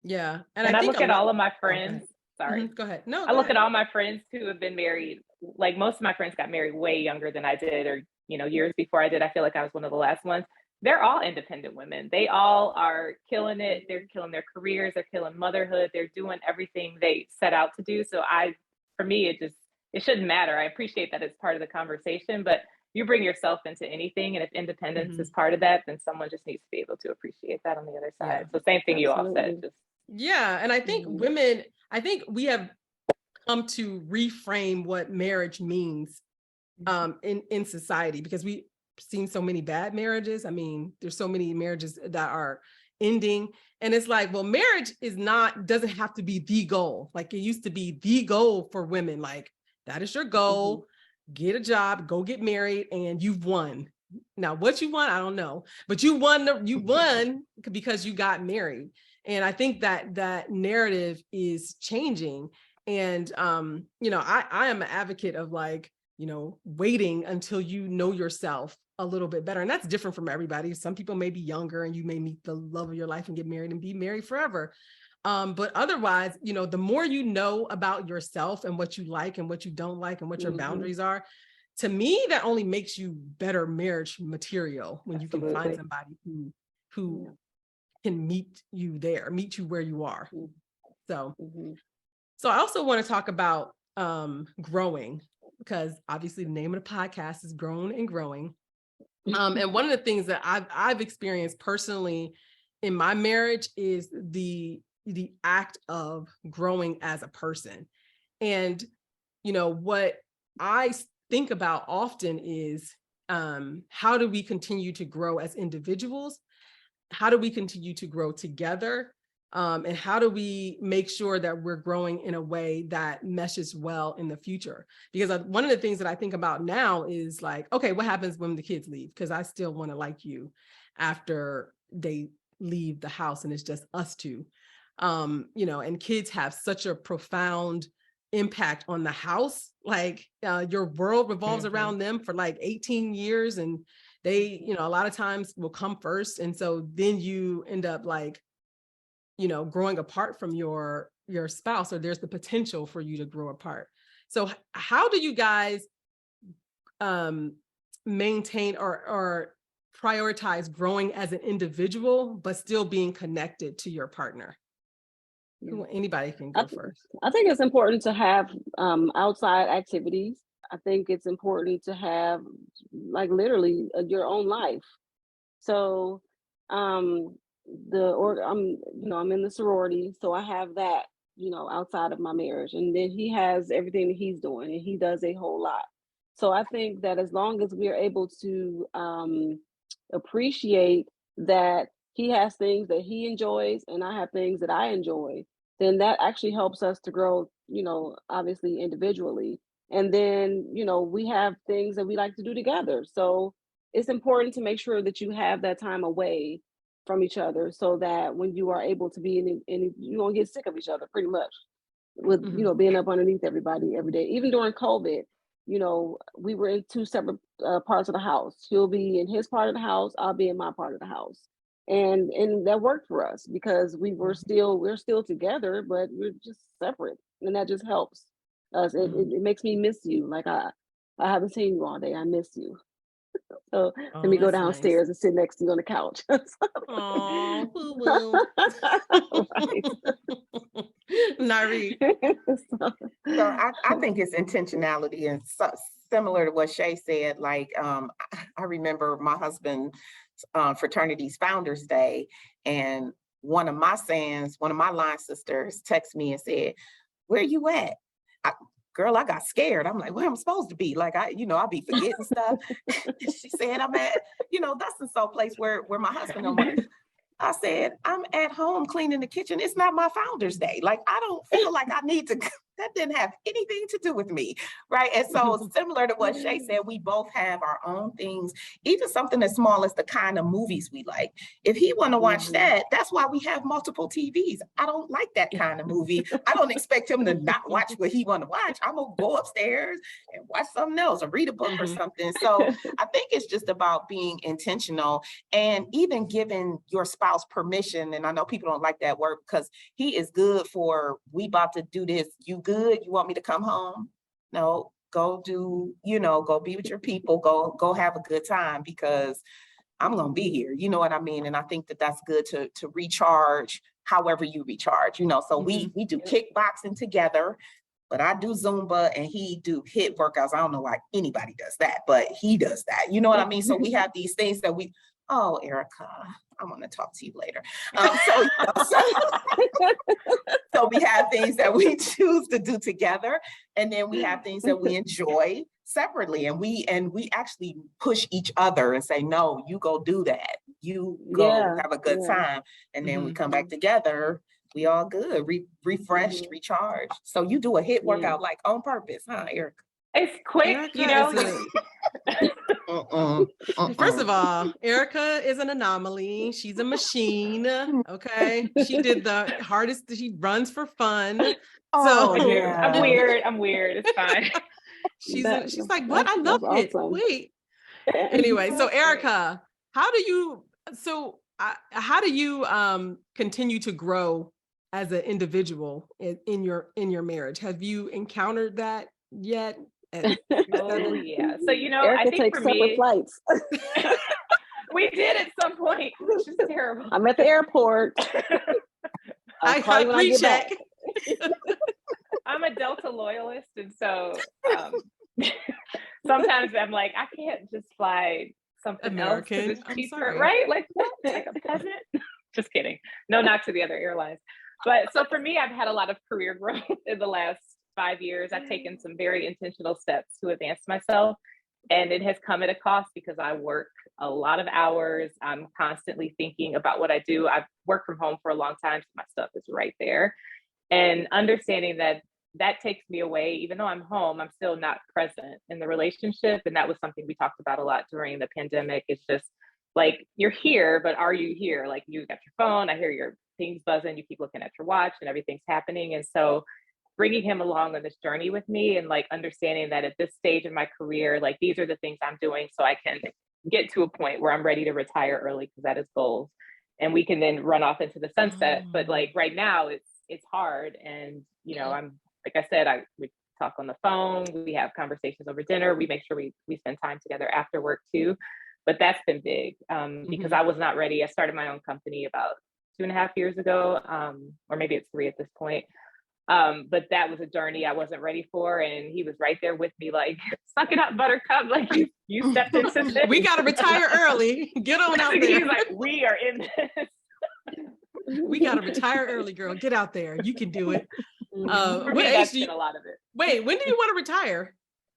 Yeah. And I look at all of my friends. Sorry. Go ahead. No, I look at all my friends who have been married. Like, most of my friends got married way younger than I did, or, years before I did. I feel like I was one of the last ones. They're all independent women. They all are killing it. They're killing their careers. They're killing motherhood. They're doing everything they set out to do. So for me, it shouldn't matter. I appreciate that it's part of the conversation, but you bring yourself into anything. And if independence is part of that, then someone just needs to be able to appreciate that on the other side. So same thing you all said. And I think women, we have come to reframe what marriage means in society, because we've seen so many bad marriages. I mean, there's so many marriages that are ending, and it's like, well, marriage doesn't have to be the goal. Like, it used to be the goal for women. Like, that is your goal. Get a job, go get married, and you've won. Now, what you won, I don't know, but you won because you got married. And I think that narrative is changing. And, I am an advocate of, like, waiting until you know yourself a little bit better. And that's different from everybody. Some people may be younger and you may meet the love of your life and get married and be married forever. But otherwise, the more you know about yourself and what you like and what you don't like and what your boundaries are, to me, that only makes you better marriage material when you can find somebody who can meet you where you are. So I also want to talk about growing, because obviously the name of the podcast is Grown and Growing. And one of the things that I've experienced personally in my marriage is the act of growing as a person. And, what I think about often is how do we continue to grow as individuals? How do we continue to grow together? And how do we make sure that we're growing in a way that meshes well in the future? Because one of the things that I think about now is, like, okay, what happens when the kids leave? Because I still want to like you after they leave the house and it's just us two. And kids have such a profound impact on the house. Like, your world revolves around them for like 18 years, and they, a lot of times will come first. And so then you end up, like, growing apart from your spouse, or there's the potential for you to grow apart. So how do you guys maintain or prioritize growing as an individual, but still being connected to your partner? Anybody can go first. I think it's important to have outside activities. I think it's important to have like literally your own life. So I'm in the sorority, so I have that, outside of my marriage. And then he has everything that he's doing, and he does a whole lot. So I think that as long as we are able to appreciate that he has things that he enjoys and I have things that I enjoy, then that actually helps us to grow, obviously individually. And then, we have things that we like to do together. So it's important to make sure that you have that time away from each other, so that when you are able to be in you don't get sick of each other pretty much with, being up underneath everybody every day. Even during COVID, we were in two separate parts of the house. He'll be in his part of the house, I'll be in my part of the house. And that worked for us because we're still together, but we're just separate. And that just helps us. It makes me miss you. Like I haven't seen you all day. I miss you. So let me go downstairs and sit next to you on the couch. Oh, woo-woo. Right. Nyree. So I think it's intentionality, and similar to what Shay said. Like I remember my husband's fraternity's Founders Day, and one of my line sisters texted me and said, "Where you at?" Girl, I got scared. I'm like, where am I supposed to be? Like, I'll be forgetting stuff. She said, I'm at, that's the so place where my husband on my. I said, I'm at home cleaning the kitchen. It's not my Founders Day. Like, I don't feel like I need to. That didn't have anything to do with me, right? And so similar to what Shay said, we both have our own things, even something as small as the kind of movies we like. If he want to watch that, that's why we have multiple TVs. I don't like that kind of movie. I don't expect him to not watch what he want to watch. I'm going to go upstairs and watch something else or read a book or something. So I think it's just about being intentional and even giving your spouse permission. And I know people don't like that word because he is good for, we about to do this. You good? You want me to come home? No, go do, go be with your people, go have a good time because I'm going to be here. You know what I mean? And I think that that's good to recharge however you recharge, so we do kickboxing together, but I do Zumba and he do HIIT workouts. I don't know why anybody does that, but he does that. You know what I mean? So we have these things that oh, Erica, I want to talk to you later. So we have things that we choose to do together, and then we have things that we enjoy separately, and we actually push each other and say, no, you go do that. You go have a good time. And then we come back together. We all good, refreshed, recharged. So you do a HIIT workout like on purpose, huh, Erica? It's quick, First of all, Erica is an anomaly. She's a machine. Okay. She did the hardest. She runs for fun. Oh, so yeah. I'm weird. It's fine. She's like, what? I love it. Awesome. Wait. Anyway, so Erica, how do you continue to grow as an individual in your marriage? Have you encountered that yet? Oh yeah. So Erica I think takes for separate me, flights. We did at some point, which is terrible. I'm at the airport. I pre-check. I'm a Delta loyalist, and so sometimes I'm like, I can't just fly something American. else because it's cheaper, right? Like a peasant. Just kidding. No knock to the other airlines. But so for me, I've had a lot of career growth in the last 5 years. I've taken some very intentional steps to advance myself, and it has come at a cost because I work a lot of hours. I'm constantly thinking about what I do. I've worked from home for a long time, so my stuff is right there. And understanding that takes me away, even though I'm home, I'm still not present in the relationship. And that was something we talked about a lot during the pandemic. It's just like, you're here, but are you here? Like, you got your phone, I hear your things buzzing, you keep looking at your watch and everything's happening. And so bringing him along on this journey with me and like understanding that at this stage in my career, like these are the things I'm doing so I can get to a point where I'm ready to retire early, because that is goals. And we can then run off into the sunset. But like right now it's hard. And, I'm, like I said, talk on the phone. We have conversations over dinner. We make sure we spend time together after work too. But that's been big because I was not ready. I started my own company about 2.5 years ago, or maybe it's 3 at this point. But that was a journey I wasn't ready for. And he was right there with me, like, suck it up, buttercup. Like you stepped into this. We got to retire early. Get on out there. He's like, we are in this. We got to retire early, girl. Get out there. You can do it. For What me, age that's do you, been a lot of it. wait, when do you want to retire?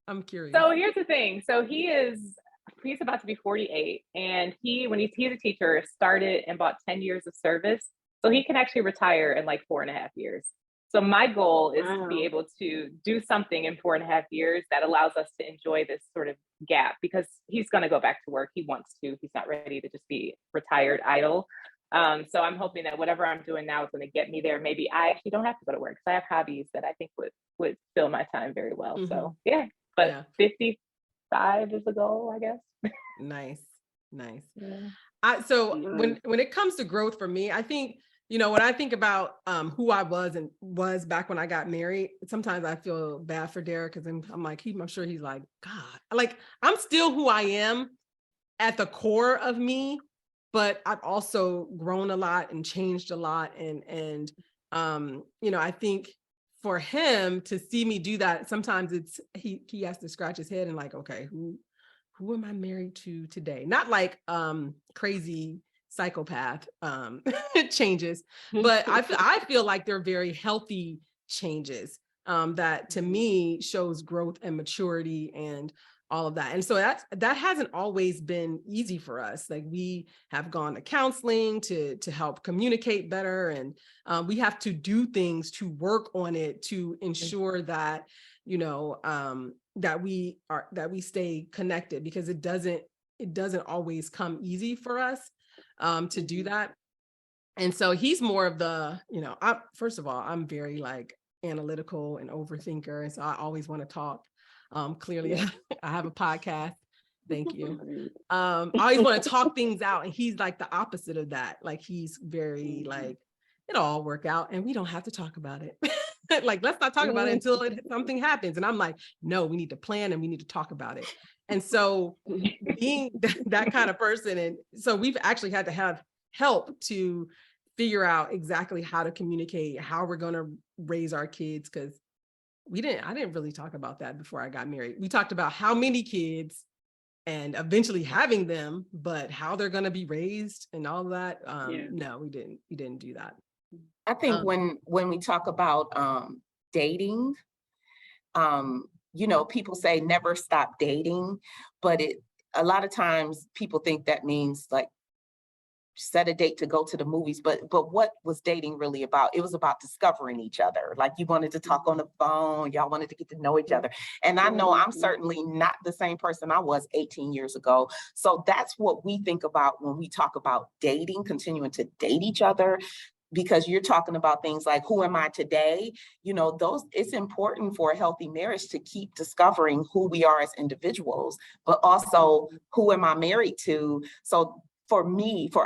I'm curious. So here's the thing. So he's about to be 48. And he's a teacher, started and bought 10 years of service. So he can actually retire in like 4.5 years. So my goal is to be able to do something in 4.5 years that allows us to enjoy this sort of gap, because he's going to go back to work. He wants to. He's not ready to just be retired idle. So I'm hoping that whatever I'm doing now is going to get me there. Maybe I actually don't have to go to work because I have hobbies that I think would fill my time very well. So yeah, but 55 is the goal, I guess. Nice. Yeah. So when it comes to growth for me, I think, when I think about who I was back when I got married, sometimes I feel bad for Derek because I'm like, I'm sure he's like, God, like I'm still who I am at the core of me, but I've also grown a lot and changed a lot. And I think for him to see me do that, sometimes it's, he has to scratch his head and like, okay, who am I married to today? Not like crazy psychopath changes, but I feel like they're very healthy changes that to me shows growth and maturity and all of that. And so that hasn't always been easy for us. Like we have gone to counseling to help communicate better, and we have to do things to work on it to ensure that that we stay connected, because it doesn't always come easy for us to do that. And so he's more of the, first of all, I'm very like analytical and overthinker. And so I always want to talk. Clearly I have a podcast. Thank you. I always want to talk things out. And he's like the opposite of that. Like he's very like, it'll all work out and we don't have to talk about it. Like, let's not talk about it until something happens. And I'm like, no, we need to plan and we need to talk about it. And so being that kind of person, and so we've actually had to have help to figure out exactly how to communicate, how we're going to raise our kids, because I didn't really talk about that before I got married. We talked about how many kids and eventually having them, but how they're going to be raised and all of that. No, we didn't do that. I think when we talk about dating, people say never stop dating, but a lot of times people think that means like set a date to go to the movies, but what was dating really about? It was about discovering each other. Like you wanted to talk on the phone, y'all wanted to get to know each other. And I know I'm certainly not the same person I was 18 years ago. So that's what we think about when we talk about dating, continuing to date each other. Because you're talking about things like, who am I today? It's important for a healthy marriage to keep discovering who we are as individuals, but also who am I married to? So for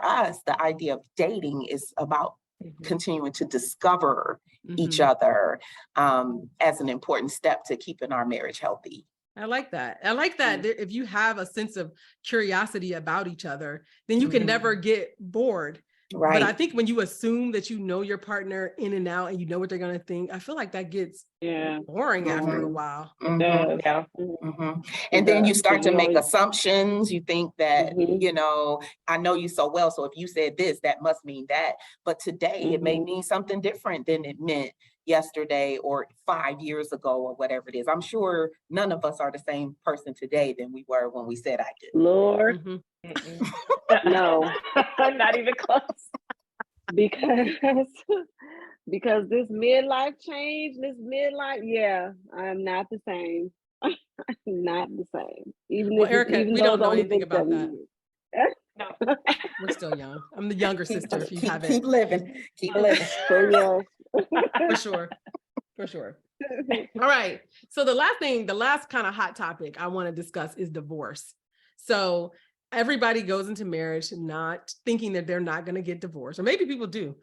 us, the idea of dating is about continuing to discover each other as an important step to keeping our marriage healthy. I like that. If you have a sense of curiosity about each other, then you can never get bored. Right. But I think when you assume that you know your partner in and out and you know what they're going to think, I feel like that gets boring after a while. And then you start to make assumptions. You think that, I know you so well, so if you said this, that must mean that. But today it may mean something different than it meant yesterday or 5 years ago or whatever it is. I'm sure none of us are the same person today than we were when we said I did. Lord. No, not even close. Because this midlife change, I'm not the same. Not the same. Erica, we don't know anything about that. No. We're still young. I'm the younger sister. If you haven't, keep living. So, For sure. All right. So the last kind of hot topic I want to discuss is divorce. So everybody goes into marriage not thinking that they're not going to get divorced, or maybe people do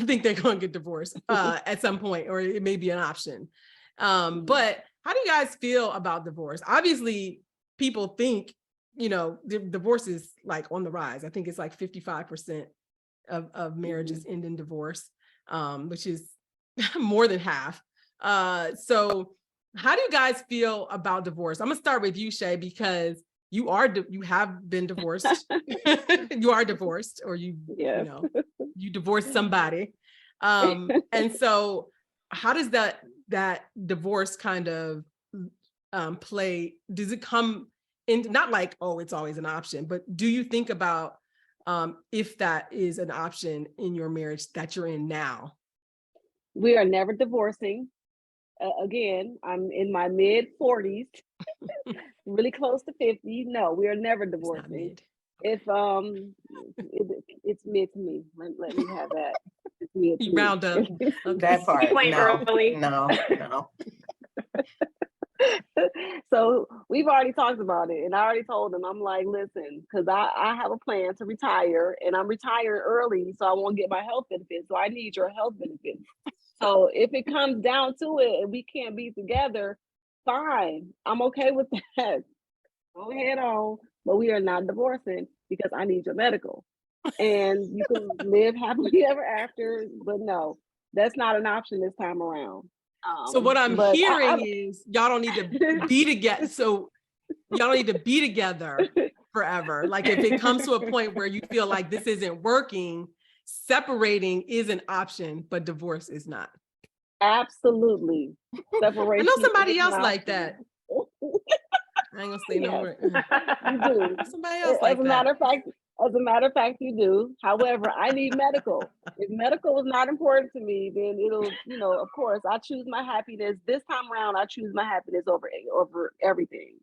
think they're going to get divorced at some point, or it may be an option. But how do you guys feel about divorce? Obviously, people think, divorce is like on the rise. I think it's like 55% of marriages end in divorce, which is more than half. So how do you guys feel about divorce? I'm gonna start with you, Shay, because you have been divorced. You are divorced, or you divorced somebody. And so how does that divorce kind of play? Does it come in, not like, oh, it's always an option, but do you think about if that is an option in your marriage that you're in now? We are never divorcing. Again, I'm in my mid 40s, really close to 50. No, we are never divorcing. If it's mid to me. Let me have that. It's mid to You me. round up. Okay. That part. Late early. No. So we've already talked about it, and I already told him, I'm like, listen, because I have a plan to retire, and I'm retiring early, so I won't get my health benefits. So I need your health benefits. So if it comes down to it and we can't be together, fine. I'm okay with that. Go ahead on. But we are not divorcing because I need your medical. And you can live happily ever after. But no, that's not an option this time around. So what I'm hearing is y'all don't need to be together. So y'all don't need to be together forever. Like if it comes to a point where you feel like this isn't working, separating is an option, but divorce is not. Absolutely. Separation. I know somebody else like that. I ain't gonna say no more. You do. Somebody else like that. As a matter of fact, you do. However, I need medical. If medical is not important to me, then it'll, of course, I choose my happiness. This time around, I choose my happiness over everything.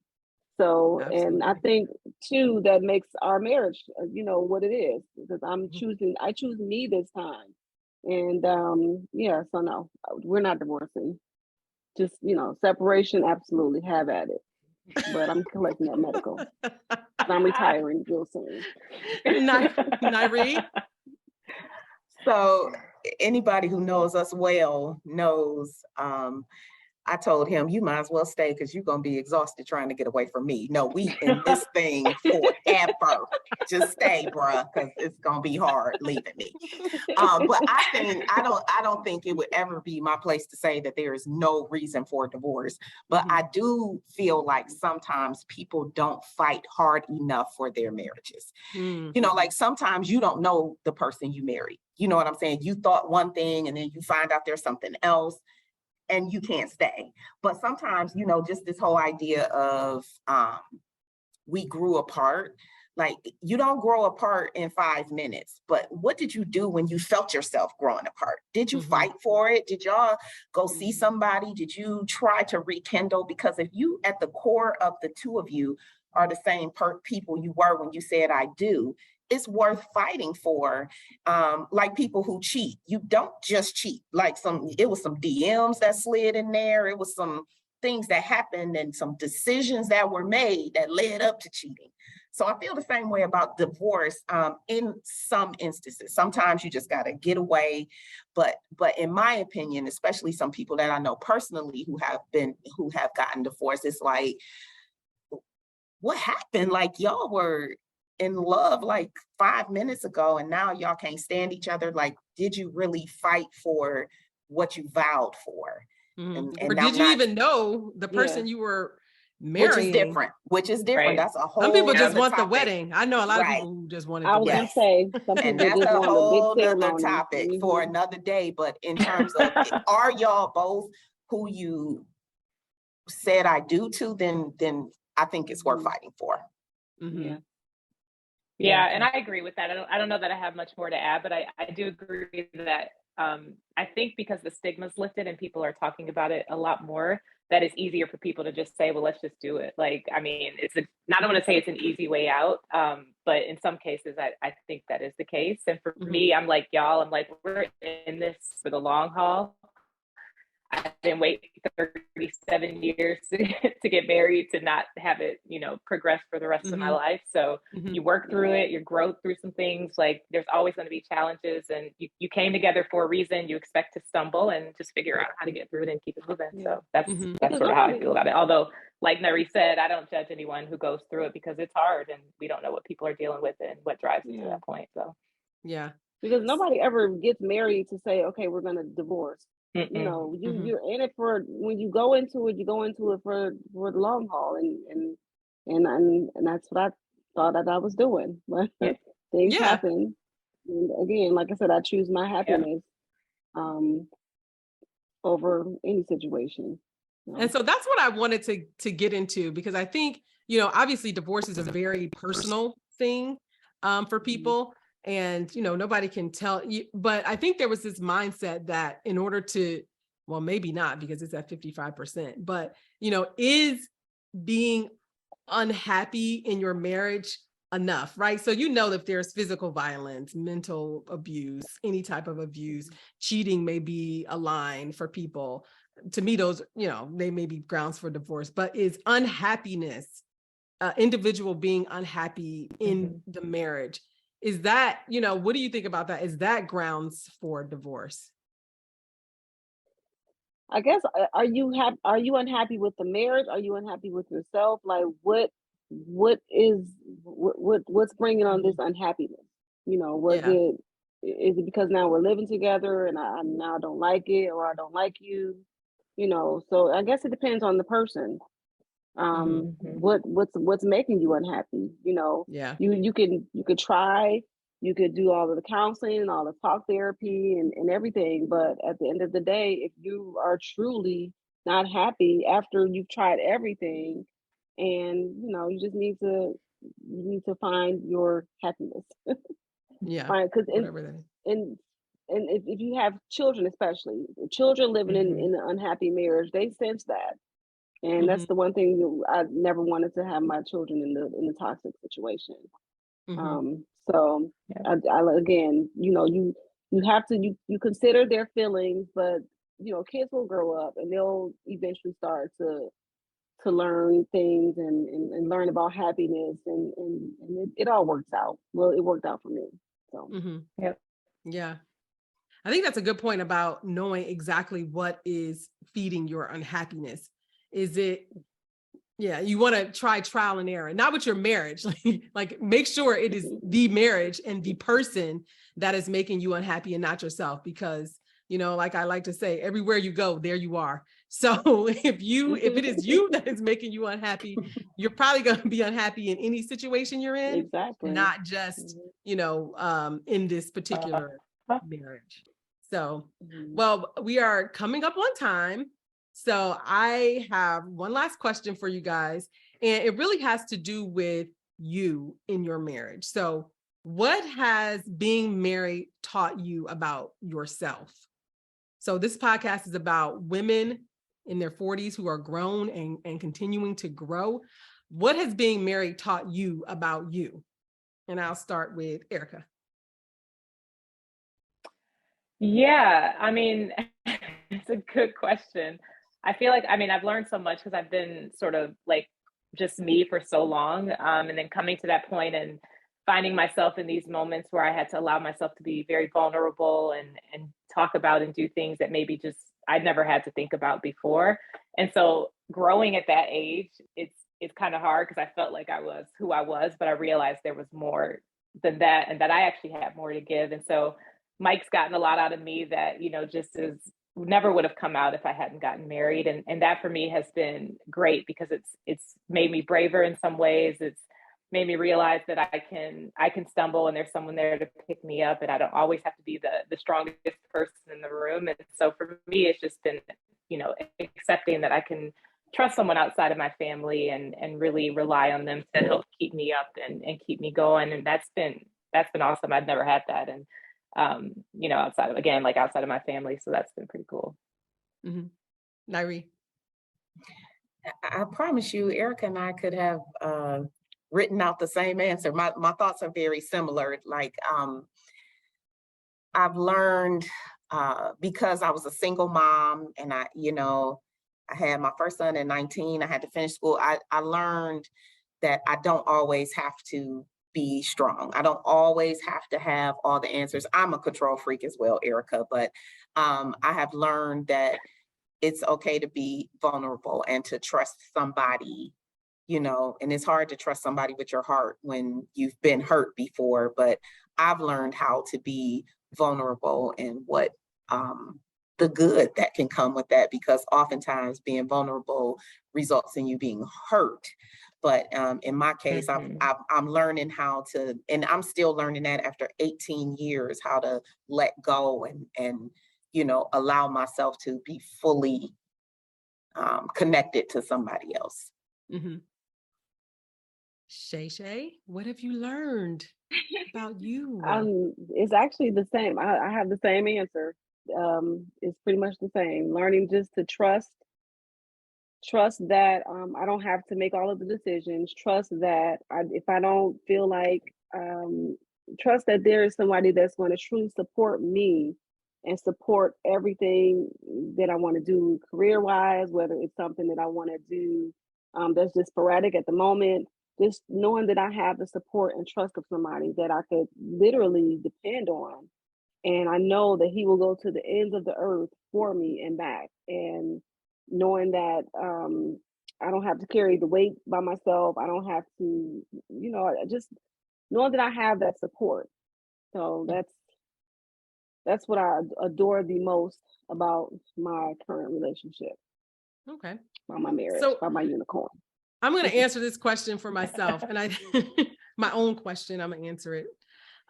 So, Absolutely. And I think too, that makes our marriage, what it is, because I choose me this time. And so no, we're not divorcing. Just, separation, absolutely, have at it. But I'm collecting that medical. I'm retiring real soon. Nyree? So anybody who knows us well knows I told him, you might as well stay because you're going to be exhausted trying to get away from me. No, we in this thing forever. Just stay, bruh, because it's going to be hard leaving me. But I don't think it would ever be my place to say that there is no reason for divorce. But I do feel like sometimes people don't fight hard enough for their marriages. Like sometimes you don't know the person you married. You know what I'm saying? You thought one thing and then you find out there's something else. And you can't stay. But sometimes, just this whole idea of we grew apart, like you don't grow apart in 5 minutes, but what did you do when you felt yourself growing apart? Did you fight for it? Did y'all go see somebody? Did you try to rekindle? Because if you at the core of the two of you are the same people you were when you said I do, it's worth fighting for. Like people who cheat, you don't just cheat. Like it was some DMs that slid in there. It was some things that happened and some decisions that were made that led up to cheating. So I feel the same way about divorce in some instances. Sometimes you just got to get away. But in my opinion, especially some people that I know personally who have gotten divorced, it's like, what happened? Like y'all were in love like 5 minutes ago and now y'all can't stand each other. Like, did you really fight for what you vowed for? And or did you even know the person you were marrying? Which is different. Right. That's a whole Some people just want topic. the wedding. I know a lot of people who just wanted I the was wedding. gonna say, some and people that's just a want whole a big other ceremony. topic for another day. But in terms of are y'all both who you said I do to, then I think it's worth fighting for. Yeah, and I agree with that. I don't know that I have much more to add, but I do agree that I think because the stigma's lifted and people are talking about it a lot more, that it's easier for people to just say, well, let's just do it. Like, I mean, I don't want to say it's an easy way out, but in some cases, I think that is the case. And for me, I'm like, y'all, we're in this for the long haul. I didn't wait 37 years to get married, to not have it, progress for the rest of my life. So you work through it, you grow through some things. Like, there's always going to be challenges, and you came together for a reason. You expect to stumble and just figure out how to get through it and keep it moving. So that's sort of how I feel about it. Although, like Nyree said, I don't judge anyone who goes through it, because it's hard and we don't know what people are dealing with and what drives them to that point. So yeah, because nobody ever gets married to say, okay, we're going to divorce. You're in it for, when you go into it for the long haul, and that's what I thought that I was doing. But things happen. And again, like I said, I choose my happiness over any situation. And so that's what I wanted to get into, because I think, obviously divorce is a very personal thing for people. And, nobody can tell you, but I think there was this mindset that in order to, well, maybe not, because it's at 55%, but, is being unhappy in your marriage enough, right? So, if there's physical violence, mental abuse, any type of abuse, cheating may be a line for people. To me, those, they may be grounds for divorce, but is unhappiness, individual being unhappy in the marriage, is that, what do you think about that? Is that grounds for divorce? I guess, are you unhappy with the marriage? Are you unhappy with yourself? Like, what's bringing on this unhappiness? Is it because now we're living together and I now don't like it, or I don't like you? So I guess it depends on the person. What's making you unhappy? You could try, you could do all of the counseling and all the talk therapy and everything, but at the end of the day, if you are truly not happy after you've tried everything, and you just need to find your happiness. Because and if you have children, especially children living in an unhappy marriage, they sense that. And that's the one thing I never wanted to have my children in the toxic situation. So again, you have to, you consider their feelings, but kids will grow up and they'll eventually start to learn things and learn about happiness, and it all works out. Well, it worked out for me. So yeah. I think that's a good point about knowing exactly what is feeding your unhappiness. Is it, you want to try trial and error, not with your marriage, like make sure it is the marriage and the person that is making you unhappy and not yourself, because, like I like to say, everywhere you go, there you are. So if it is you that is making you unhappy, you're probably going to be unhappy in any situation you're in, exactly, not just, in this particular marriage. So, well, we are coming up on time. So I have one last question for you guys, and it really has to do with you in your marriage. So what has being married taught you about yourself? So this podcast is about women in their 40s who are grown and continuing to grow. What has being married taught you about you? And I'll start with Erica. Yeah, I mean, it's a good question. I feel like, I've learned so much because I've been sort of like just me for so long. And then coming to that point and finding myself in these moments where I had to allow myself to be very vulnerable and talk about and do things that maybe just I'd never had to think about before. And so growing at that age, it's kind of hard because I felt like I was who I was, but I realized there was more than that, and that I actually had more to give. And so Mike's gotten a lot out of me that, just as never would have come out if I hadn't gotten married. And that for me has been great because it's made me braver in some ways. It's made me realize that I can stumble and there's someone there to pick me up, and I don't always have to be the strongest person in the room. And so for me, it's just been, accepting that I can trust someone outside of my family and really rely on them to help keep me up and keep me going. And that's been awesome. I've never had that. And outside of my family. So that's been pretty cool. Nyree. I promise you, Erica and I could have written out the same answer. My thoughts are very similar. Like, I've learned because I was a single mom and I had my first son at 19, I had to finish school. I learned that I don't always have to be strong. I don't always have to have all the answers. I'm a control freak as well, Erica, but I have learned that it's okay to be vulnerable and to trust somebody, and it's hard to trust somebody with your heart when you've been hurt before, but I've learned how to be vulnerable and what the good that can come with that, because oftentimes being vulnerable results in you being hurt. But in my case, I'm learning how to, and I'm still learning that after 18 years, how to let go and allow myself to be fully connected to somebody else. Mm-hmm. Shay, what have you learned about you? It's actually the same. I have the same answer. It's pretty much the same. Learning just to trust that I don't have to make all of the decisions. Trust that if I don't feel like, trust that there is somebody that's going to truly support me and support everything that I want to do career-wise, whether it's something that I want to do that's just sporadic at the moment. Just knowing that I have the support and trust of somebody that I could literally depend on. And I know that he will go to the ends of the earth for me and back. And knowing that I don't have to carry the weight by myself. I don't have to, just knowing that I have that support. So that's what I adore the most about my current relationship. Okay. About my marriage, So, about my unicorn. I'm going to answer this question for myself, and my own question. I'm going to answer it.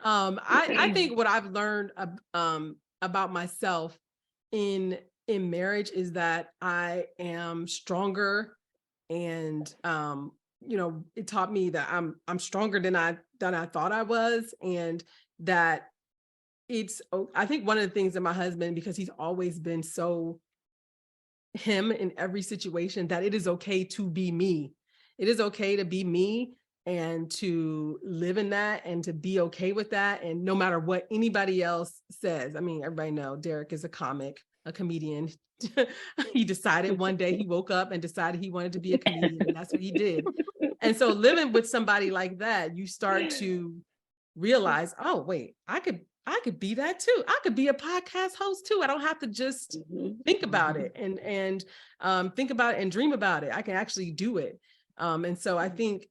I think what I've learned about myself in marriage is that I am stronger, and it taught me that I'm stronger than I thought I was, and that I think one of the things that my husband, because he's always been so him in every situation, that it is okay to be me. It is okay to be me and to live in that and to be okay with that. And no matter what anybody else says, I mean, everybody knows Derek is a comedian. He decided one day, he woke up and decided he wanted to be a comedian, and that's what he did. And so living with somebody like that, you start to realize, oh, wait, I could be that too. I could be a podcast host too. I don't have to just think about it and think about it and dream about it. I can actually do it. And so I think,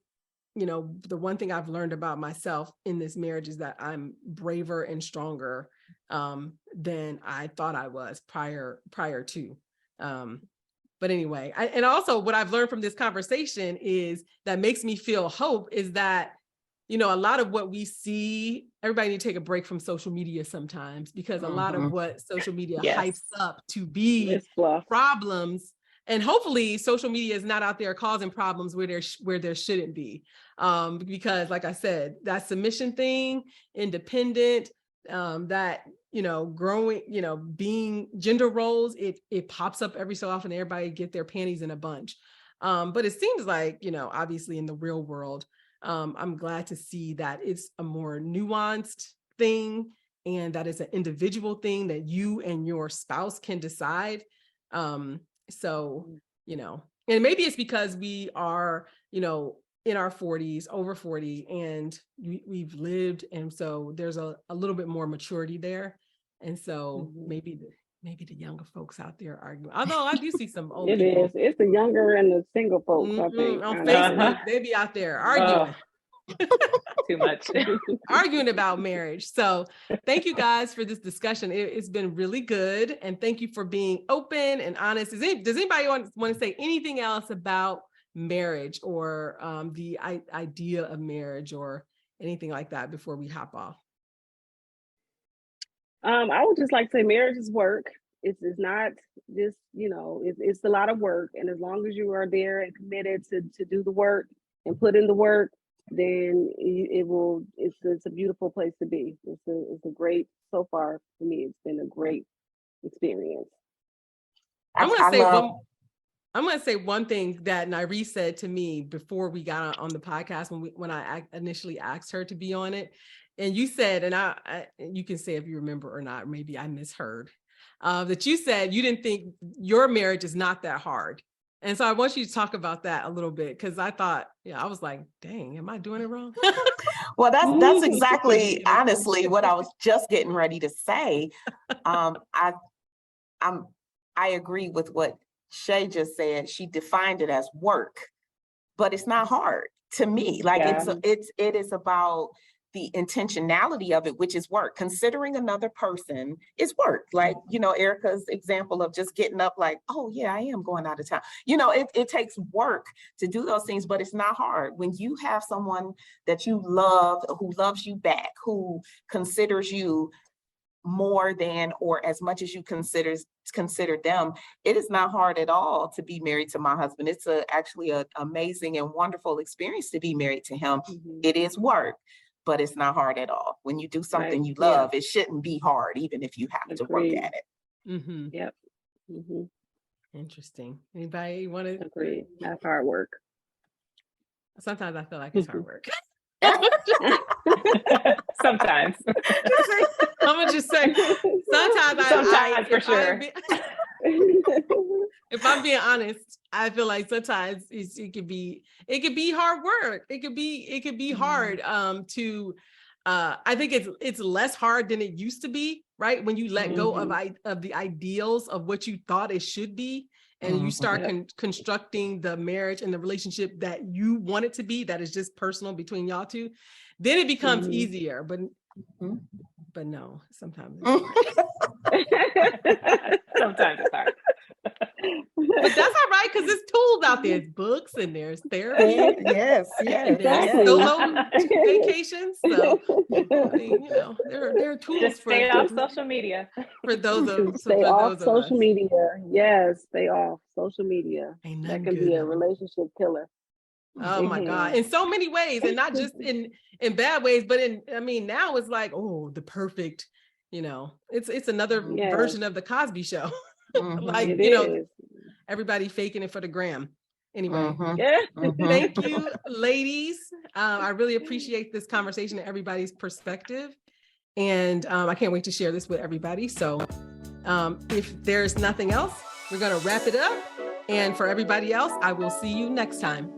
the one thing I've learned about myself in this marriage is that I'm braver and stronger than I thought I was prior to. But anyway, and also what I've learned from this conversation is that makes me feel hope is that, a lot of what we see, everybody need to take a break from social media sometimes, because a lot of what social media hypes up to be problems, and hopefully social media is not out there causing problems where there shouldn't be. Because like I said, that submission thing, independent, that, growing, being gender roles, it pops up every so often. Everybody get their panties in a bunch. But it seems like, obviously in the real world, I'm glad to see that it's a more nuanced thing, and that it's an individual thing that you and your spouse can decide. So, and maybe it's because we are, in our 40s, over 40, and we've lived. And so there's a little bit more maturity there. And so maybe the younger folks out there arguing, although I do see some old people. It's the younger and the single folks, I think. On Facebook, they be out there arguing. Too much. Arguing about marriage. So thank you guys for this discussion. It's been really good. And thank you for being open and honest. Does anybody want to say anything else about marriage or the idea of marriage or anything like that before we hop off? I would just like to say marriage is work. It's not just, it's a lot of work. And as long as you are there and committed to do the work and put in the work, then it's a beautiful place to be. It's a great, so far for me, it's been a great experience. I'm going to say one thing that Nyree said to me before we got on the podcast when I initially asked her to be on it, and you said, and you can say if you remember or not, maybe I misheard, that you said you didn't think your marriage is not that hard. And so I want you to talk about that a little bit, because I thought, I was like, dang, am I doing it wrong? Well, that's exactly, honestly, what I was just getting ready to say. I agree with what Shay just said. She defined it as work, but it's not hard to me. Like it is about the intentionality of it, which is work. Considering another person is work. Like, Erica's example of just getting up like, oh yeah, I am going out of town. It takes work to do those things, but it's not hard. When you have someone that you love, who loves you back, who considers you more than or as much as you consider them, it is not hard at all to be married to my husband. It's actually an amazing and wonderful experience to be married to him. Mm-hmm. It is work, but it's not hard at all. When you do something you love, it shouldn't be hard, even if you have to work at it. Mm-hmm. Yep. Mm-hmm. Interesting. Anybody want to agree? That's hard work. Sometimes I feel like it's hard work. Sometimes. I'm gonna just say sometimes for sure. If I'm being honest, I feel like sometimes it could be hard work. It could be hard to I think it's less hard than it used to be, right? When you let go of the ideals of what you thought it should be, and you start constructing the marriage and the relationship that you want it to be, that is just personal between y'all two, then it becomes easier. But no, sometimes it's hard. Sometimes it's hard. But that's all right, because there's tools out there. There's books and there's therapy. Yes. There's solo vacations. So there are tools. Just stay off social media. For those of stay off social media. Yes, stay off social media. That can be a relationship killer. Oh my God. In so many ways, and not just in bad ways, but now it's like, oh, the perfect, it's another version of the Cosby Show. Like, everybody faking it for the gram. Anyway, thank you, ladies. I really appreciate this conversation and everybody's perspective. And I can't wait to share this with everybody. So if there's nothing else, we're going to wrap it up. And for everybody else, I will see you next time.